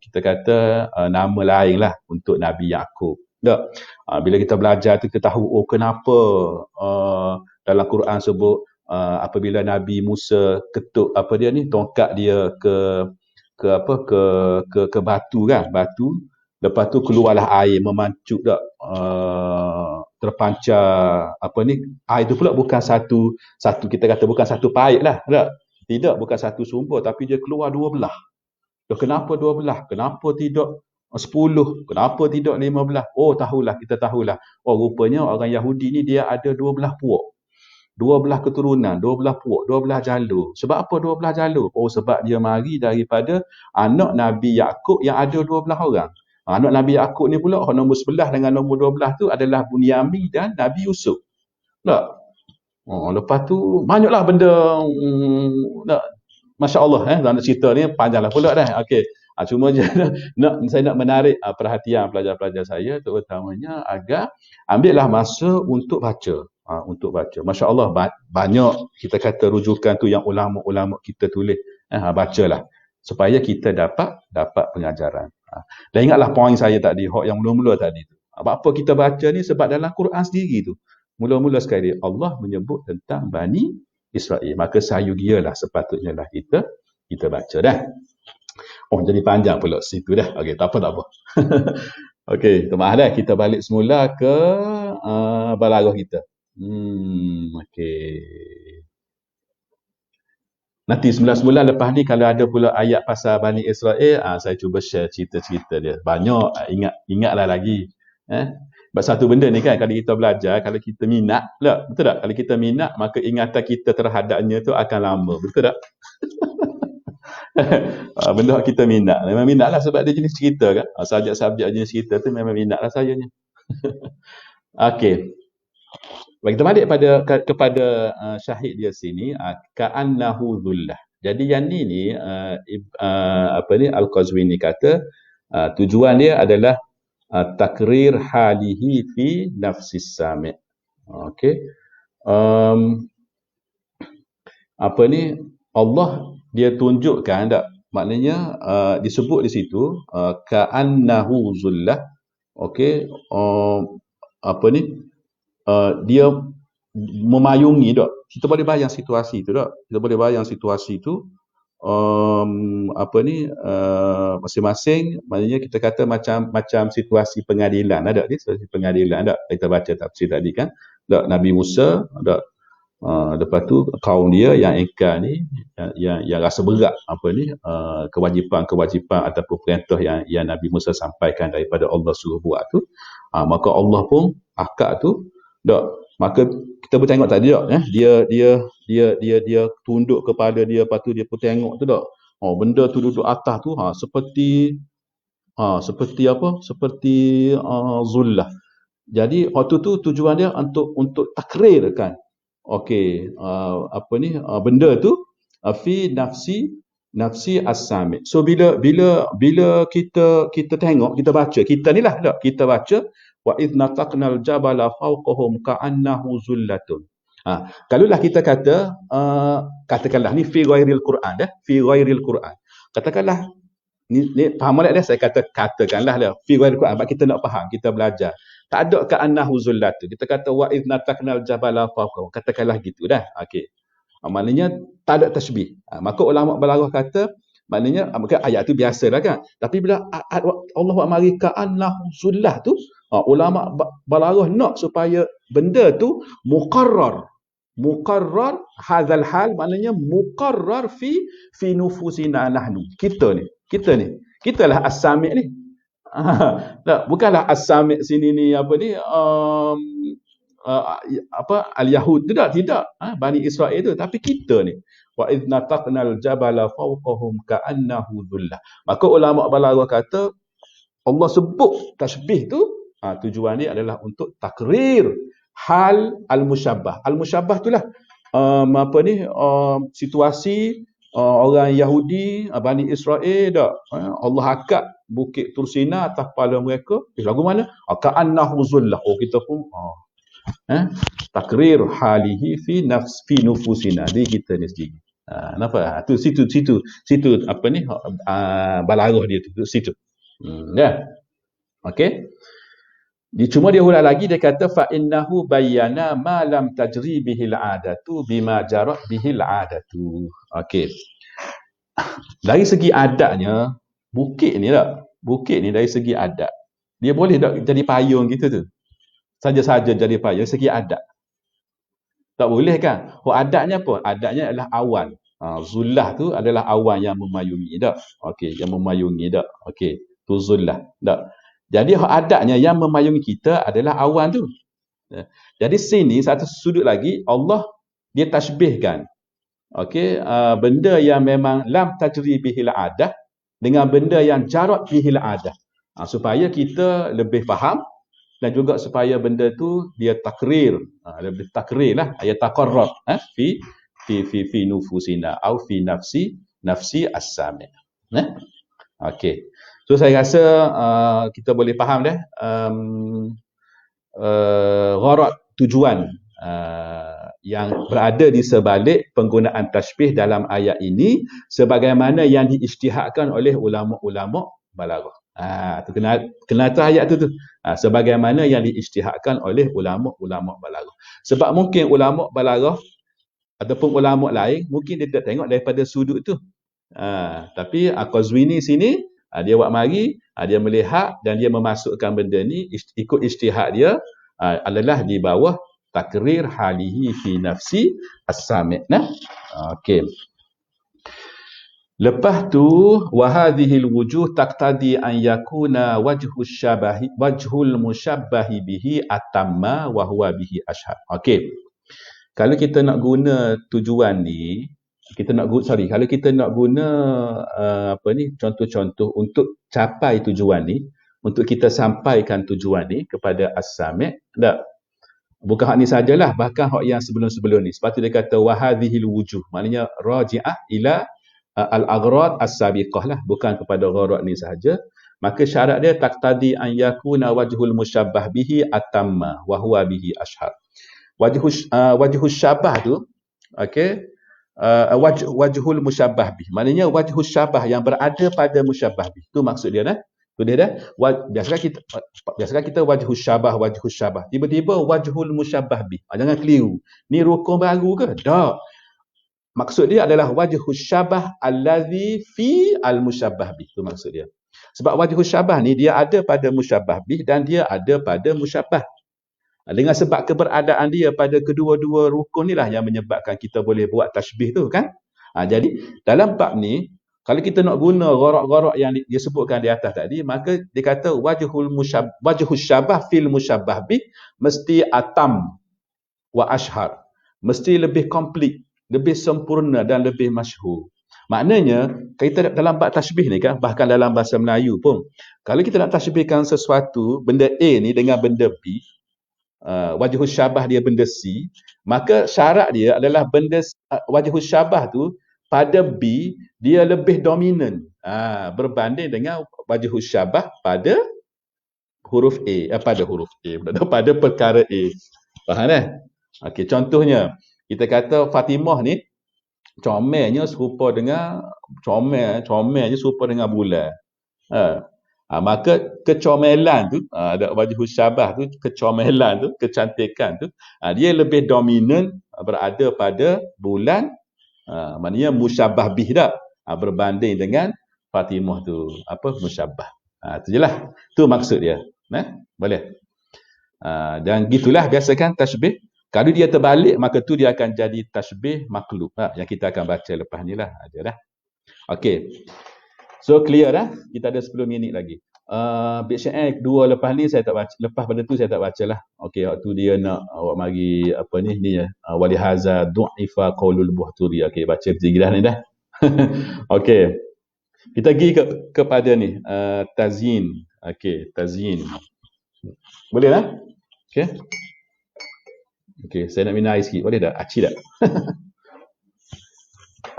kita kata nama lain lah untuk Nabi Yaqub. Tak? Bila kita belajar tu kita tahu kenapa dalam Quran sebut apabila Nabi Musa ketuk tongkat dia ke batu kan, batu. Lepas tu keluarlah air memancuk tak terpancar air tu pula bukan satu kita kata bukan satu paip lah tak? Tidak, bukan satu sumber tapi dia keluar 2 belah. Kenapa 2 belah? Kenapa tidak 10? Kenapa tidak 15? Kita tahulah. Rupanya orang Yahudi ni dia ada 2 belah puak. 2 belah keturunan, 2 belah puak, 2 belah jalur. Sebab apa 2 belah jalur? Sebab dia mari daripada anak Nabi Yaqub yang ada 12 orang. Anak Nabi Yaqub ni pula nombor 11 dengan nombor 12 tu adalah Bunyamin dan Nabi Yusuf. Tak? Lepas tu banyaklah benda masya-Allah nak cerita ni panjanglah pula dah. Okey. Cuma je saya nak menarik perhatian pelajar-pelajar saya terutamanya agar ambillah masa untuk baca. Masya-Allah banyak kita kata rujukan tu yang ulama-ulama kita tulis. Bacalah supaya kita dapat pengajaran. Dan ingatlah poin saya tadi, yang mula-mula tadi tu. Apa kita baca ni sebab dalam Quran sendiri tu. Mula-mula sekali Allah menyebut tentang Bani Israel. Maka sayugialah sepatutnya lah kita baca dah. Jadi panjang pula situ dah. Okey, tak apa. Okey, maaf dah kita balik semula ke balaghah kita. Okey. Nanti semula-semula lepas ni kalau ada pula ayat pasal Bani Israel, saya cuba share cerita-cerita dia. Banyak, ingatlah lagi. Sebab satu benda ni kan, kalau kita belajar, kalau kita minat, betul tak? Kalau kita minat, maka ingatan kita terhadapnya tu akan lama. Betul tak? Benda kita minat. Memang minat lah sebab dia jenis cerita kan. Subjek-subjek jenis cerita tu memang minat lah sayanya. Okey. Kita balik kepada syahid dia sini, ka'annahu dhullah. Jadi yang ni Al-Qazwini kata tujuan dia adalah takrir halihi fi nafsis sami'. Okey. Allah dia tunjukkan tak? Maknanya disebut di situ ka'annahu dhullah. Okey. Dia memayungi tak? Kita boleh bayang situasi tu tak? Kita boleh bayang situasi tu masing-masing, maknanya kita kata macam situasi pengadilan, ada situasi pengadilan tak? Kita baca tafsir tadi kan. Tak, Nabi Musa tak Lepas tu kaum dia yang ingkar ni, yang rasa berat kewajipan ataupun perintah yang Nabi Musa sampaikan daripada Allah suruh buat tu, maka Allah pun akad tu dak. Maka kita pun tengok tadi dak, dia tunduk kepada dia, lepas tu dia pun tengok tu dak. Benda tu duduk atas tu seperti zullah. Jadi waktu tu tujuan dia untuk takrirkan benda tu fi nafsi as-sami. So bila kita tengok, kita baca, kita baca wa idh nataqnal jabala fawqahum ka'annahu zullatun. Kalaulah kita katakanlah ni fi ghairil Quran fi ghairil Quran. Katakanlah ni faham tak dia? Saya katakanlah lah fi ghairil Quran, sebab kita nak faham, kita belajar. Tak ada ka'annahu zullatun. Kita kata wa idh nataqnal jabala fawqahum. Katakanlah gitu dah. Okey. Maknanya tak ada tasbih. Maka ulama balaghah kata, maknanya ayat tu biasalah kan. Tapi bila Allah buat mari ka'annahu zullah tu, ulama balaghah nak supaya benda tu muqarrar hadzal hal, maknanya muqarrar fi nufusina nahnu. Kita lah as-sami' ni. Bukanlah as-sami' sini ni al-Yahud, tidak Bani Israel tu, tapi kita ni wa idh nataqnal jabala fawqahum ka'annahu dhullah. Maka ulama balaghah kata Allah sebut tasbih tu, tujuan dia adalah untuk takrir hal al-musyabbah. Al-musyabbah itulah situasi orang Yahudi, Bani Israel dak. Allah akad Bukit Tursina atas kepala mereka. Lagu mana? Ka'annahu zullah. Kita pun takrir halihi fi nufusina, di kita ni sendiri. Nampak? Tu situ balaghah dia tu situ. Okey. Cuma dia ulang lagi, dia kata fa innahu bayyana ma lam tajri bihil adatu bima jarat bihil adatu. Okey. Dari segi adatnya, bukit ni dari segi adat, dia boleh tak jadi payung gitu tu? Saja-saja jadi payung segi adat. Tak boleh kan? Adatnya apa? Adatnya adalah awan. Zullah tu adalah awan yang memayungi dak. Okey, yang memayungi dak. Okey, tu zullah dak. Jadi adatnya yang memayungi kita adalah awan tu. Jadi sini satu sudut lagi Allah dia tasbihkan. Okey, benda yang memang lam tajri bihil adah dengan benda yang jarat bihil adah. Supaya kita lebih faham dan juga supaya benda tu dia takrir, lebih takrir lah, ayat taqarrab fi nufusina atau fi nafsi as-sami'. Okey. So saya rasa kita boleh faham dah gharat, tujuan yang berada di sebalik penggunaan tasbih dalam ayat ini sebagaimana yang diijtihadkan oleh ulama-ulama balaghah. Tu kena tu ayat tu. Sebagaimana yang diijtihadkan oleh ulama-ulama balaghah. Sebab mungkin ulama balaghah ataupun ulama lain mungkin dia tak tengok daripada sudut tu. Tapi Qazwini sini dia buat mari, dia melihat dan dia memasukkan benda ni ikut ijtihad dia adalah di bawah takrir halihi fi nafsi as-sami'. Okey. Lepas tu wa hadhil wujuh taqtadi an yakuna wajhul musyabbahi bihi atamma wa huwa bihi ashhar. Okey. Kalau kita nak guna tujuan ni, kalau kita nak guna contoh-contoh untuk capai tujuan ni, untuk kita sampaikan tujuan ni kepada as-sami', tak? Bukan hak ni sajalah, bahkan hak yang sebelum-sebelum ni. Sebab tu dia kata wa hadhil wujuh, maknanya raji'ah ila al-aghrad as-sabiqah lah, bukan kepada gharad ni sahaja. Maka syarat dia taqtadi an yakuna wajhul musyabbah bihi atamma wa huwa bihi ashhar. Wajhus syabah tu, okey, wajhul musyabbah bih, maknanya wajhus syabah yang berada pada musyabbah bih, tu maksud dia dah. Tu dia dah. Biasakan kita wajhus syabah, tiba-tiba wajhul musyabbah bih. Jangan keliru, ni rukun baru ke? Tak. Maksud dia adalah wajhus syabah allazi fi al-musyabbah bih, tu maksud dia. Sebab wajhus syabah ni dia ada pada musyabbah bih dan dia ada pada musyabbah. Dengan sebab keberadaan dia pada kedua-dua rukun ni lah yang menyebabkan kita boleh buat tasbih tu kan. Jadi dalam bab ni, kalau kita nak guna gharak-gharak yang disebutkan di atas tadi, maka dia kata wajhus syabah fil musyabbah bih mesti atam wa ashhar. Mesti lebih komplit, lebih sempurna dan lebih masyhur. Maknanya, kita dalam bab tasbih ni kan, bahkan dalam bahasa Melayu pun, kalau kita nak tasbihkan sesuatu, benda A ni dengan benda B, wajhus syabah dia benda C, maka syarat dia adalah benda wajhus syabah tu pada B dia lebih dominan berbanding dengan wajhus syabah pada huruf A, pada perkara A. Faham eh? Okey, contohnya kita kata Fatimah ni comelnya serupa dengan comelnya serupa dengan bulan. Maka kecomelan tu, ada wajhus syabah tu, kecomelan tu, kecantikan tu, dia lebih dominan berada pada bulan, maknanya musyabbah bih dah, berbanding dengan Fatimah tu, musyabbah. Tu je lah. Tu maksud dia. Boleh. Dan gitulah biasakan tasbih. Kalau dia terbalik, maka tu dia akan jadi tasbih maklub. Yang kita akan baca lepas ni lah. Ada dah. Okey. So clear dah. Kita ada 10 minit lagi. Bait syair dua lepas ni saya tak baca. Lepas pada tu saya tak baca lah. Okey, waktu dia nak awak mari ni ya. Walihaza du'ifa qaulul buhturi. Okey, baca tinggi dah ni dah. Okey. Kita pergi kepada ni tazyin. Okey, tazyin. Boleh lah? Okey. Okey, saya nak minum air sikit. Boleh tak? Aci tak?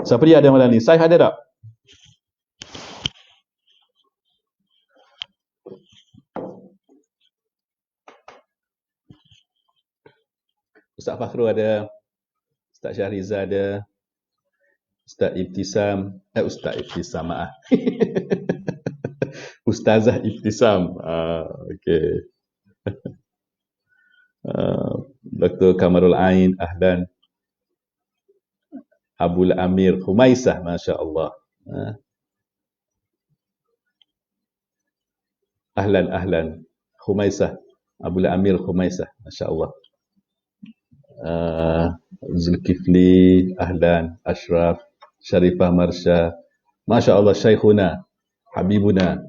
Siapa dia ada malam ni? Saya ada tak? Ustaz Fakhrul ada, Ustaz Syahriza ada, Ustaz Ibtisam, maaf. Ustazah Ibtisam. Okey. Dr. Kamarul Ain, ahlan. Abul Amir Khumaisah, masya-Allah. Ahlan. Khumaisah. Abul Amir Khumaisah, masya-Allah. Zulkifli, ahlan. Ashraf, Sharifah Marsha, masya-Allah. Syekhuna, Habibuna,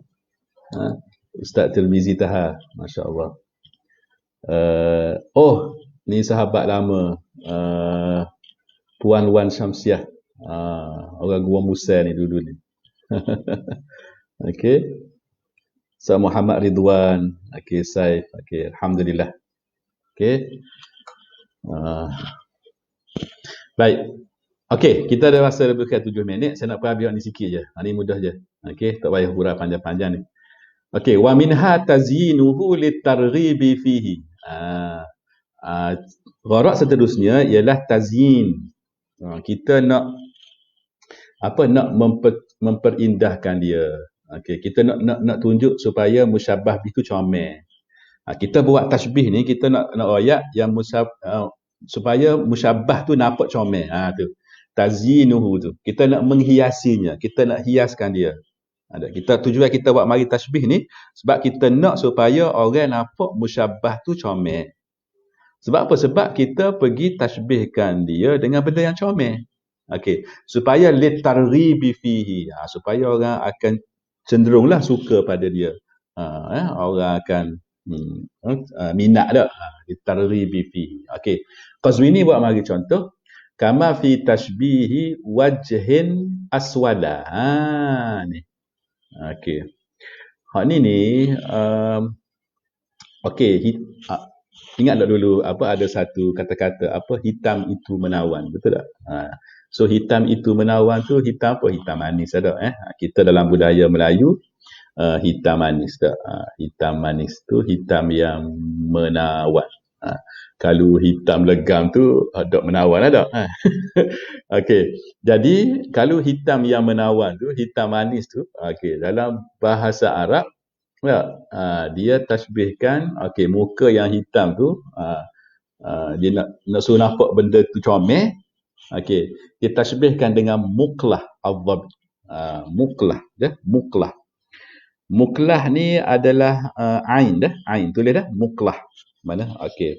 Ustaz Tirmizi Taha, masya-Allah. Ni sahabat lama, Puan Wan Syamsiah, orang Gua Musa ni dulu ni. Okey. Ustaz Muhammad Ridwan, okey, Saif, okey, alhamdulillah. Okey. Baik. Okey, kita ada masa lebih kurang 7 minit. Saya nak perhabiskan ni sikit je. Ni mudah je. Okey, tak payah hurah panjang-panjang ni. Okey, wa minha tazyinuhu litarghibi fihi. Gharak seterusnya ialah tazyin. Kita nak memperindahkan dia. Okey, kita nak tunjuk supaya musyabbah itu comel. Kita buat tasbih ni, kita nak ayat yang supaya musyabbah tu nampak comel. Tu. Tazyinuhu tu. Kita nak menghiasinya, kita nak hiaskan dia. Tujuan kita buat mari tasbih ni sebab kita nak supaya orang nampak musyabbah tu comel. Sebab apa? Sebab kita pergi tasbihkan dia dengan benda yang comel. Okey, supaya litarghibi fihi. Supaya orang akan cenderunglah suka pada dia. Orang akan minat dah. Litarghibi fihi. Okey. Qazwini buat mari contoh. Kama fi tashbihi wajhin aswada. Ni. Okey. Hak ni okey, ingat tak dulu ada satu kata-kata hitam itu menawan, betul tak? So hitam itu menawan tu hitam apa? Hitam manis ada Kita dalam budaya Melayu hitam manis tak? Hitam manis tu hitam yang menawan. Kalau hitam legam tu tak menawan ada. Okey. Jadi kalau hitam yang menawan tu, hitam manis tu, okey, dalam bahasa Arab dia tasbihkan muka yang hitam tu, dia nak suruh nampak benda tu comel. Okey, dia tasbihkan dengan muklah al-dhab. Muklah. Muklah ni adalah ain dah. Ain tulis dah muklah. Mana? Okey.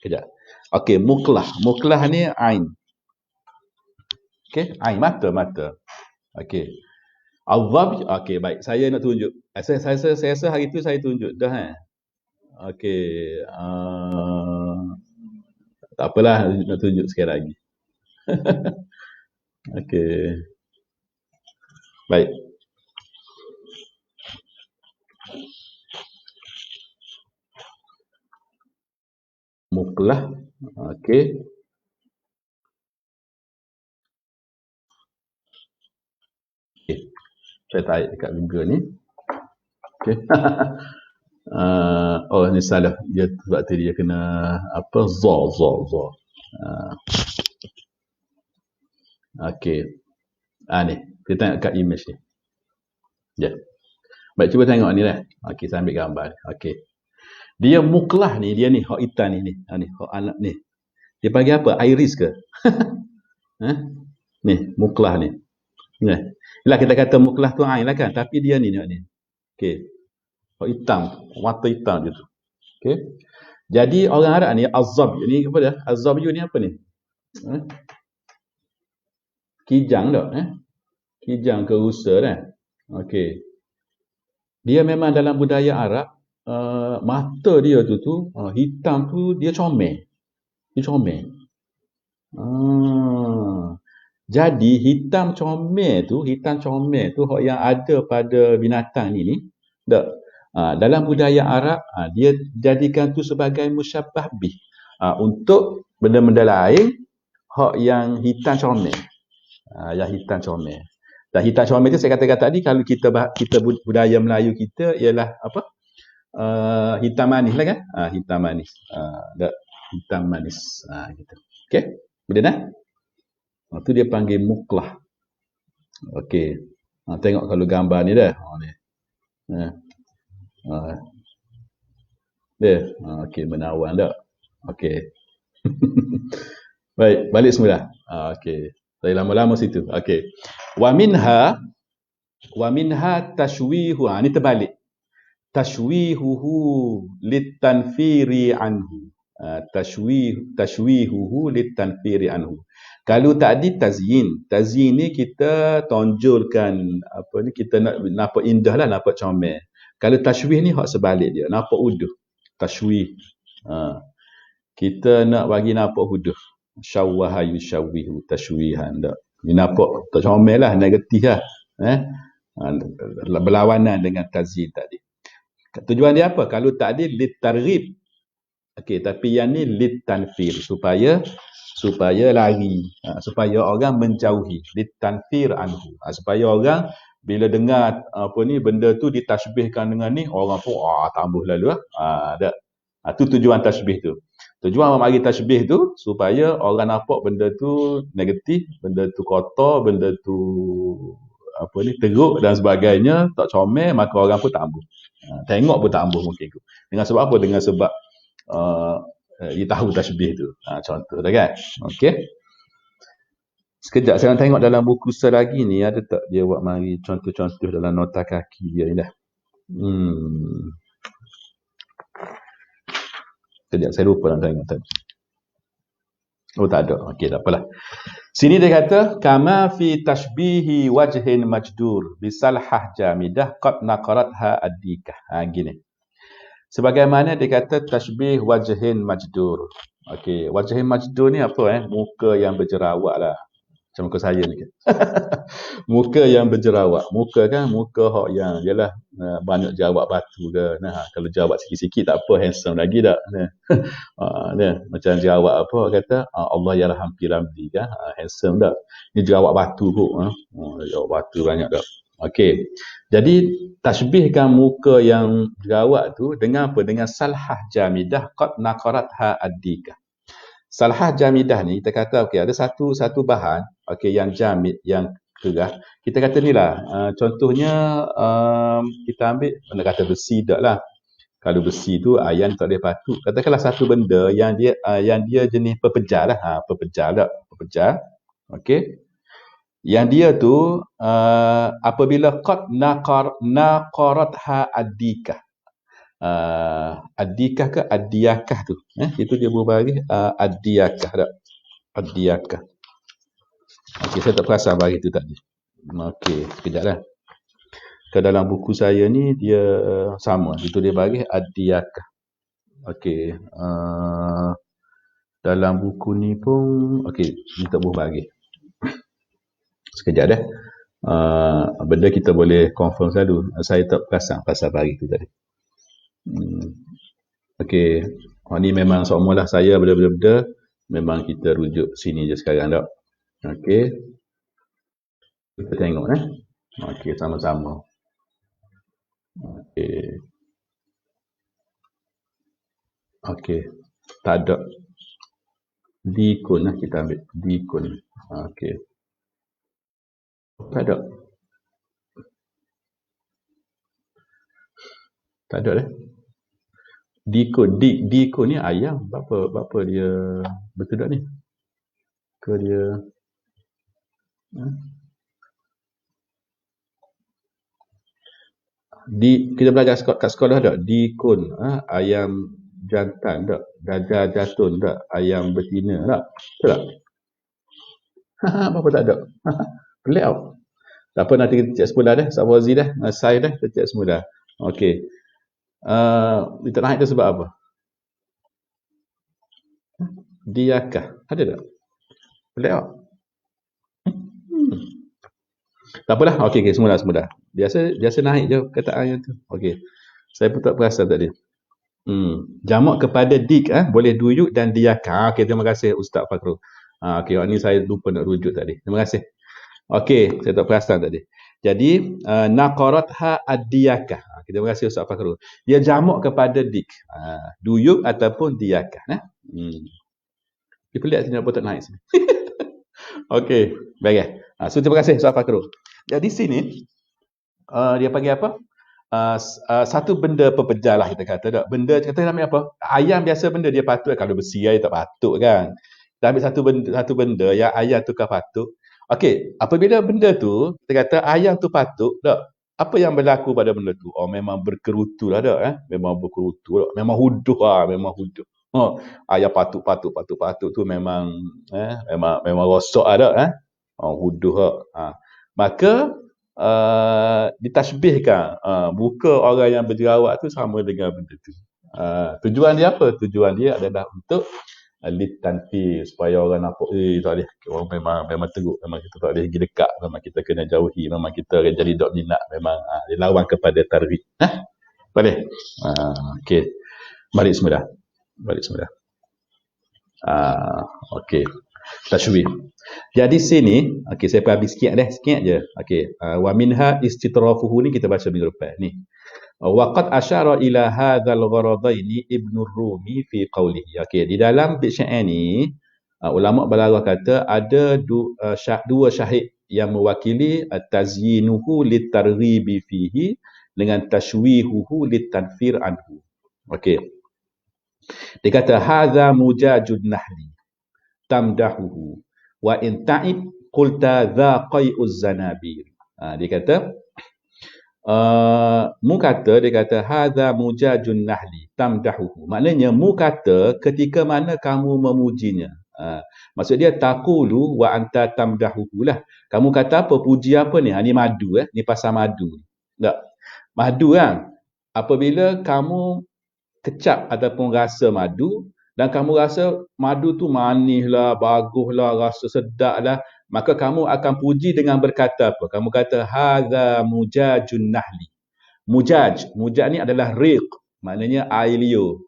Kejap. Okey, muklah. Muklah ni ain. Okey, ain mata. Okey. Al-dhab, okey baik. Saya nak tunjuk. Saya rasa hari tu saya tunjuk dah. Okey. Tak apalah nak tunjuk sekali lagi. Okey. Baik. Muklah. Okey. Saya tarik dekat Google ni. Okey. Oh ni salah. Dia sebab tu dia kena apa? Za. Okey. Ni. Kita tengok kat image ni. Ya. Baik, cuba tengok ni lah. Okey, saya ambil gambar. Okey. Dia muklah ni, dia ni hak hitam ni. Ni hak anak ni. Dia panggil apa? Iris ke? Ni, muklah ni. Ni. Yalah kita kata muklah tu ain lah kan, tapi dia ni tengok ni. Okey. Hak hitam, mata hitam dia tu. Okey. Jadi orang Arab ni azab ni apa dia? Azab ni apa ni? Kijang tak? Kijang ke rusa dah. Okey. Dia memang dalam budaya Arab, mata dia tu hitam tu dia comel. Dia comel. Jadi hitam comel tu hak yang ada pada binatang ni tak. Dalam budaya Arab, dia jadikan tu sebagai musyabbah bih. Untuk benda-benda lain hak yang hitam comel. Yang hitam comel. Dan hitam comel tu saya katakan tadi, kalau kita budaya Melayu kita ialah apa? Hitam manis lah kan? Hitam manis. Hitam manis. Gitu. Okey? Boleh dah? Tu dia panggil muklah. Okey. Tengok kalau gambar ni dah. Ni. Dia. Okey, menawan tak? Okey. Baik, balik semula. Okey. Saya lama-lama situ. Okey. Wa minha tashwihu. Ni terbalik. Tashwihuhu litanfiri anhu. Tashwihuhu litanfiri anhu. Kalau tadi tazyin. Tazyin ni kita tonjolkan apa ni, kita nak nampak indah lah, nampak comel. Kalau tashwih ni hak sebalik dia, nampak uduh. Tashwih. Kita nak bagi nampak uduh. Syawwaha yusyawwihu tashwihan tak. Ni nampak tak comel lah, negatif lah. Berlawanan dengan tazyin tadi. Tujuan dia apa? Kalau tadi litarghib. Okey, tapi yang ni litanfir, supaya lari, supaya orang menjauhi, litanfir anhu, supaya orang bila dengar apa ni benda tu ditashbihkan dengan ni, orang tu tambah lalu dak. Tu tujuan tasbih tu. Tujuan bagi tasbih tu supaya orang nampak benda tu negatif, benda tu kotor, benda tu apa ni teruk dan sebagainya, tak comel, maka orang pun tak ambuh. Tengok pun tak ambuh mungkin tu. Dengan sebab apa? Dengan sebab dia tahu tasbih tu. Contoh dah kan. Okey. Sekejap saya tengok dalam buku selagi ni ada tak dia buat mari contoh-contoh dalam nota kaki dia ni dah. Sekejap saya lupa nak tengok tadi. Oh tak ada. Okey, tak apalah. Sini dia kata kama fi tashbihi wajhin majdur bisalhah jamidah qad naqaratha addikah. Gini. Sebagaimana dia kata tashbih wajhin majdur. Okey, wajhin majdur ni apa muka yang berjerawat lah. Macam muka saya ni. Muka yang berjerawat. Muka kan muka hak yang ialah banyak jerawat batu ke. Kalau jerawat sikit-sikit tak apa, handsome lagi tak. Macam jerawat apa kata Allah yarham piramdi kan. Handsome tak. Ni jerawat batu kot. Jerawat batu banyak tak. Okey. Jadi tashbihkan muka yang jerawat tu dengan apa? Dengan salhah jamidah qad naqaratha addikah. Salhah jamidah ni kita kata okey ada satu bahan okey yang jamid, yang kerah. Kita kata ni lah contohnya kita ambil benda kata besi dak lah. Kalau besi tu ayan tak boleh patut. Katakanlah satu benda yang dia jenis pepejal lah. Pepejal tak? Pepejal. Okey. Yang dia tu apabila qad naqaratha addikah. Adikah ke adiyakah tu? Itu dia berbagi adiyakah tak? Adiyakah. Okey, saya tak perasan bagi tu tadi. Okey, sekejap lah. Ke dalam buku saya ni dia sama. Itu dia bagi adiyakah. Okey. Dalam buku ni pun okey, ni tak boleh bagi. Sekejap dah. Benda kita boleh confirm selalu. Saya tak perasan pasal bagi tu tadi. Okey. Ni memang seolah saya benda-benda memang kita rujuk sini je sekarang tak. Okey. Kita tengok Okey, sama-sama. Okey. Okey. Tak ada. Dikun kita ambil. Dikun. Okey. Tak ada. Tak ada dah. Dikun ni ayam. Berapa dia betul tak ni? Ke dia kita belajar kat sekolah tak? Dikun, ayam jantan tak? Dajal jatun tak? Ayam betina tak? Betul tak? Berapa tak ada? Pelik tau. Tak apa, nanti kita cek semula dah. Sabazi dah. Saya dah, kita cek semula. Okey. Kita naik tu sebab apa? Diyakah. Ada tak? Pelik tau. Tak apalah. Okey, semula. Biasa naik je kataan yang tu. Okey. Saya pun tak perasan tadi. Jamak kepada dik, boleh duyuk dan diyakah. Okey, terima kasih Ustaz Fakhrul. Okey, ni saya lupa nak rujuk tadi. Terima kasih. Okey, saya tak perasan tadi. Jadi, naqaratha ad-diyakah. Terima kasih Ustaz Fakhrul. Dia jamak kepada dik. Duyuk ataupun diyakah. Dia pelik sini, apa tak naik sini. Okey, baik. So, terima kasih Ustaz Fakhrul. Jadi sini, dia panggil apa? Satu benda pepejal lah kita kata tak. Benda kita ambil apa? Ayam biasa benda dia patut. Kalau besi dia tak patut kan. Kita ambil satu benda yang ayam tu kan patut. Okey, apabila benda tu kita kata ayam tu patut tak? Apa yang berlaku pada benda tu? Memang berkerutu lah tak. Memang berkerutu tak. Memang huduh lah. Memang huduh. Ayam patut tu memang memang rosak lah tak. Huduh tak. Maka ditashbihkan muka orang yang berjerawat tu sama dengan benda tu. Tujuan dia apa? Tujuan dia adalah untuk litanfi, supaya orang nampak tak boleh, orang memang teruk, memang kita tak boleh pergi dekat, memang kita kena jauhi, memang kita jadi dok minat, memang dia lawan kepada tarwid. Boleh? Okey. Balik semula. Okey. Tashbih. Jadi sini, okey, saya habis sikit je. Okey, wa minha istitrafuhu ni kita baca minggu depan ni. Waqad asyara ila hadzal gharadaini Ibn Rumi fi qawlihi. Okey, di dalam bait syair ni ulama balaghah kata ada dua syahid yang mewakili tazyinuhu litarghibi fihi dengan tashwihuhu litanfir anhu. Okey. Dia kata hadza mujajud nahli tamdahuhu wa in ta'ib qulta dha qai'uz zanabir. Dia kata dia kata hadza mujajun nahli tamdahuhu. Maknanya kata ketika mana kamu memujinya. Maksud dia taqulu wa anta tamdahuhu lah. Kamu kata apa, puji apa ni? Ni madu ni pasal madu. Tak. Madu kan. Apabila kamu kecap ataupun rasa madu dan kamu rasa madu tu manis lah, bagus lah, rasa sedap lah, maka kamu akan puji dengan berkata apa? Kamu kata hadza mujajun nahli. Mujaj ni adalah riq, maknanya air liur.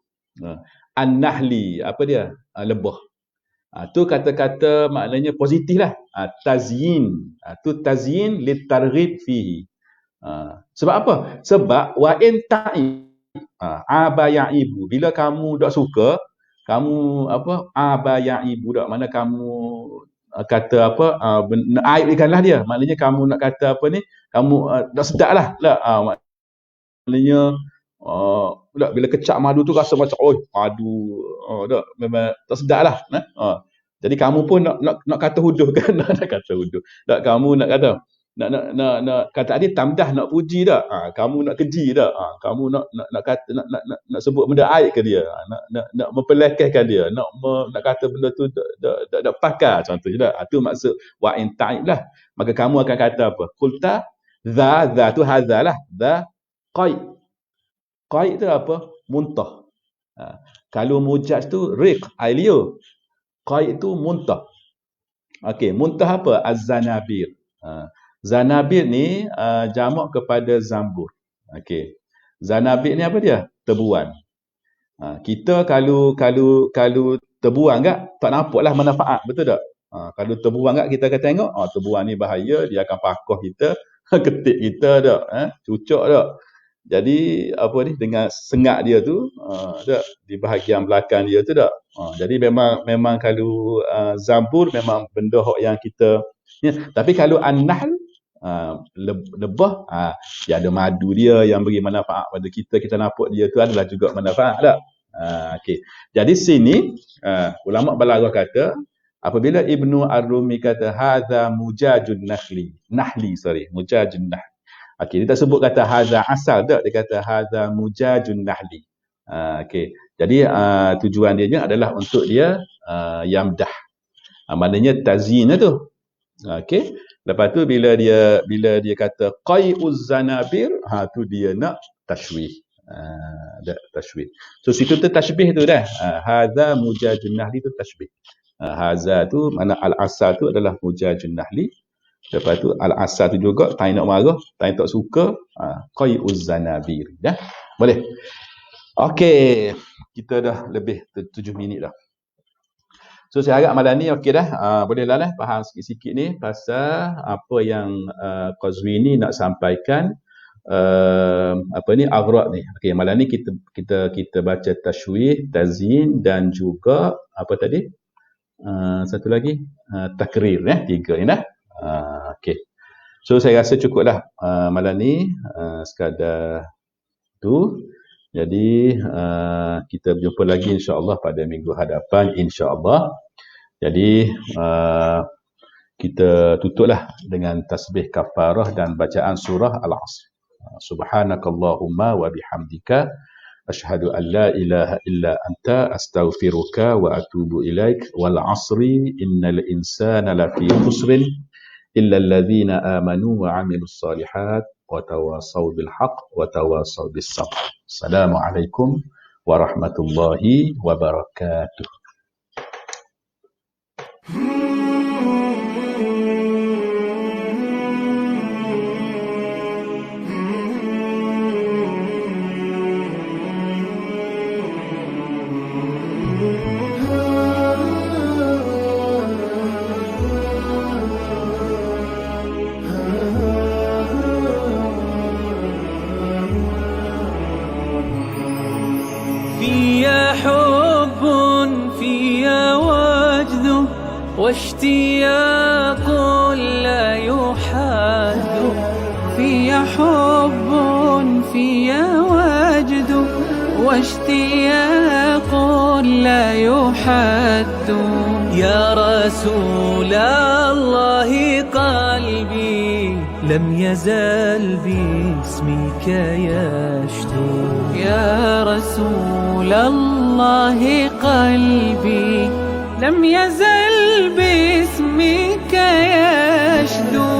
An-nahli, apa dia? Lebah. Tu kata-kata maknanya positif lah. Tazyin. Tu tazyin litarghib fihi. Sebab apa? Sebab wa in ta'i abaya'ibu. Bila kamu tak suka, kamu abaya'ibu tak, mana kamu kata apa, aibkanlah dia. Maknanya kamu nak kata apa ni, kamu tak sedap lah. Maknanya bila kecap madu tu rasa macam madu tak, memang tak sedap lah. Jadi kamu pun nak kata huduh kan. Nak kata huduh. Tak, kamu nak kata kata dia tamdah nak puji dah. Kamu nak keji dah. Kamu nak kata nak sebut benda aib ke dia. Nak mempelekehkan dia, nak kata benda tu tak pakar contohnya dah. Itu maksud wa in ta'ib lah. Maka kamu akan kata apa? Qulta za tu hadza lah. Za qaid. Qaid tu apa? Muntah. Kalau mujaz tu riq, air liur. Qaid tu muntah. Okey, muntah apa? Az-zanabir. Zanabir ni jamak kepada zambur. Okey. Zanabir ni apa dia? Tebuan. Kita kalau tebuan tak nampaklah manfaat, betul tak? Kalau tebuan kita akan tengok, tebuan ni bahaya, dia akan pakoh kita, ketik kita tak, cucuk tak. Jadi apa ni, dengan sengat dia tu di bahagian belakang dia tu tak. Jadi memang kalau zambur memang benda yang kita tapi kalau an-nahl lebah, dia ada madu dia yang beri manfaat pada kita nampak dia tu adalah juga manfaat tak. Okey. Jadi sini ulama balaghah kata, apabila Ibnu Ar-Rumi kata hadza mujajun mujajun nahli. Okey, dia tak sebut kata hadza asal tak, dia kata hadza mujajun nahli. Okey. Jadi tujuan dia adalah untuk dia yamdah. Maknanya tazyin tu. Okey. Lepas tu bila dia kata qai'uz zanabir, tu dia nak tashwih. Tashwih. So situ tu tashbih tu dah. Hadza mujajun nahli tu tashbih. Hadza tu mana al-asal tu adalah mujajun nahli. Lepas tu al-asal tu juga tai nak marah, tai tak suka, qai'uz zanabir. Dah. Boleh. Okey, kita dah lebih 7 minit dah. So saya harap malam ni okey dah. Bolehlah faham sikit-sikit ni pasal apa yang Qazwini nak sampaikan, aghrad ni. Okey, malam ni kita baca tashwih, tazyin dan juga apa tadi? Satu lagi takrir 3 ni dah. Okey. So saya rasa cukup dah malam ni sekadar tu. Jadi kita berjumpa lagi insya-Allah pada minggu hadapan insya-Allah. Jadi kita tutuplah dengan tasbih kafarah dan bacaan surah Al-Asr. Subhanakallahumma wa bihamdika asyhadu an la ilaha illa anta astaghfiruka wa atubu ilaik. Wal 'asri innal insana lafi khusrin illa alladhina amanu wa 'amilus solihat wa tawasaw bil haqq wa tawasaw bis sabr. Assalamualaikum warahmatullahi wabarakatuh. واشتياق لا يحد في حب في وجد واشتياق لا يحد يا رسول الله قلبي لم يزل باسمك يشدو يا رسول الله قلبي لم يزل باسمك يشدو.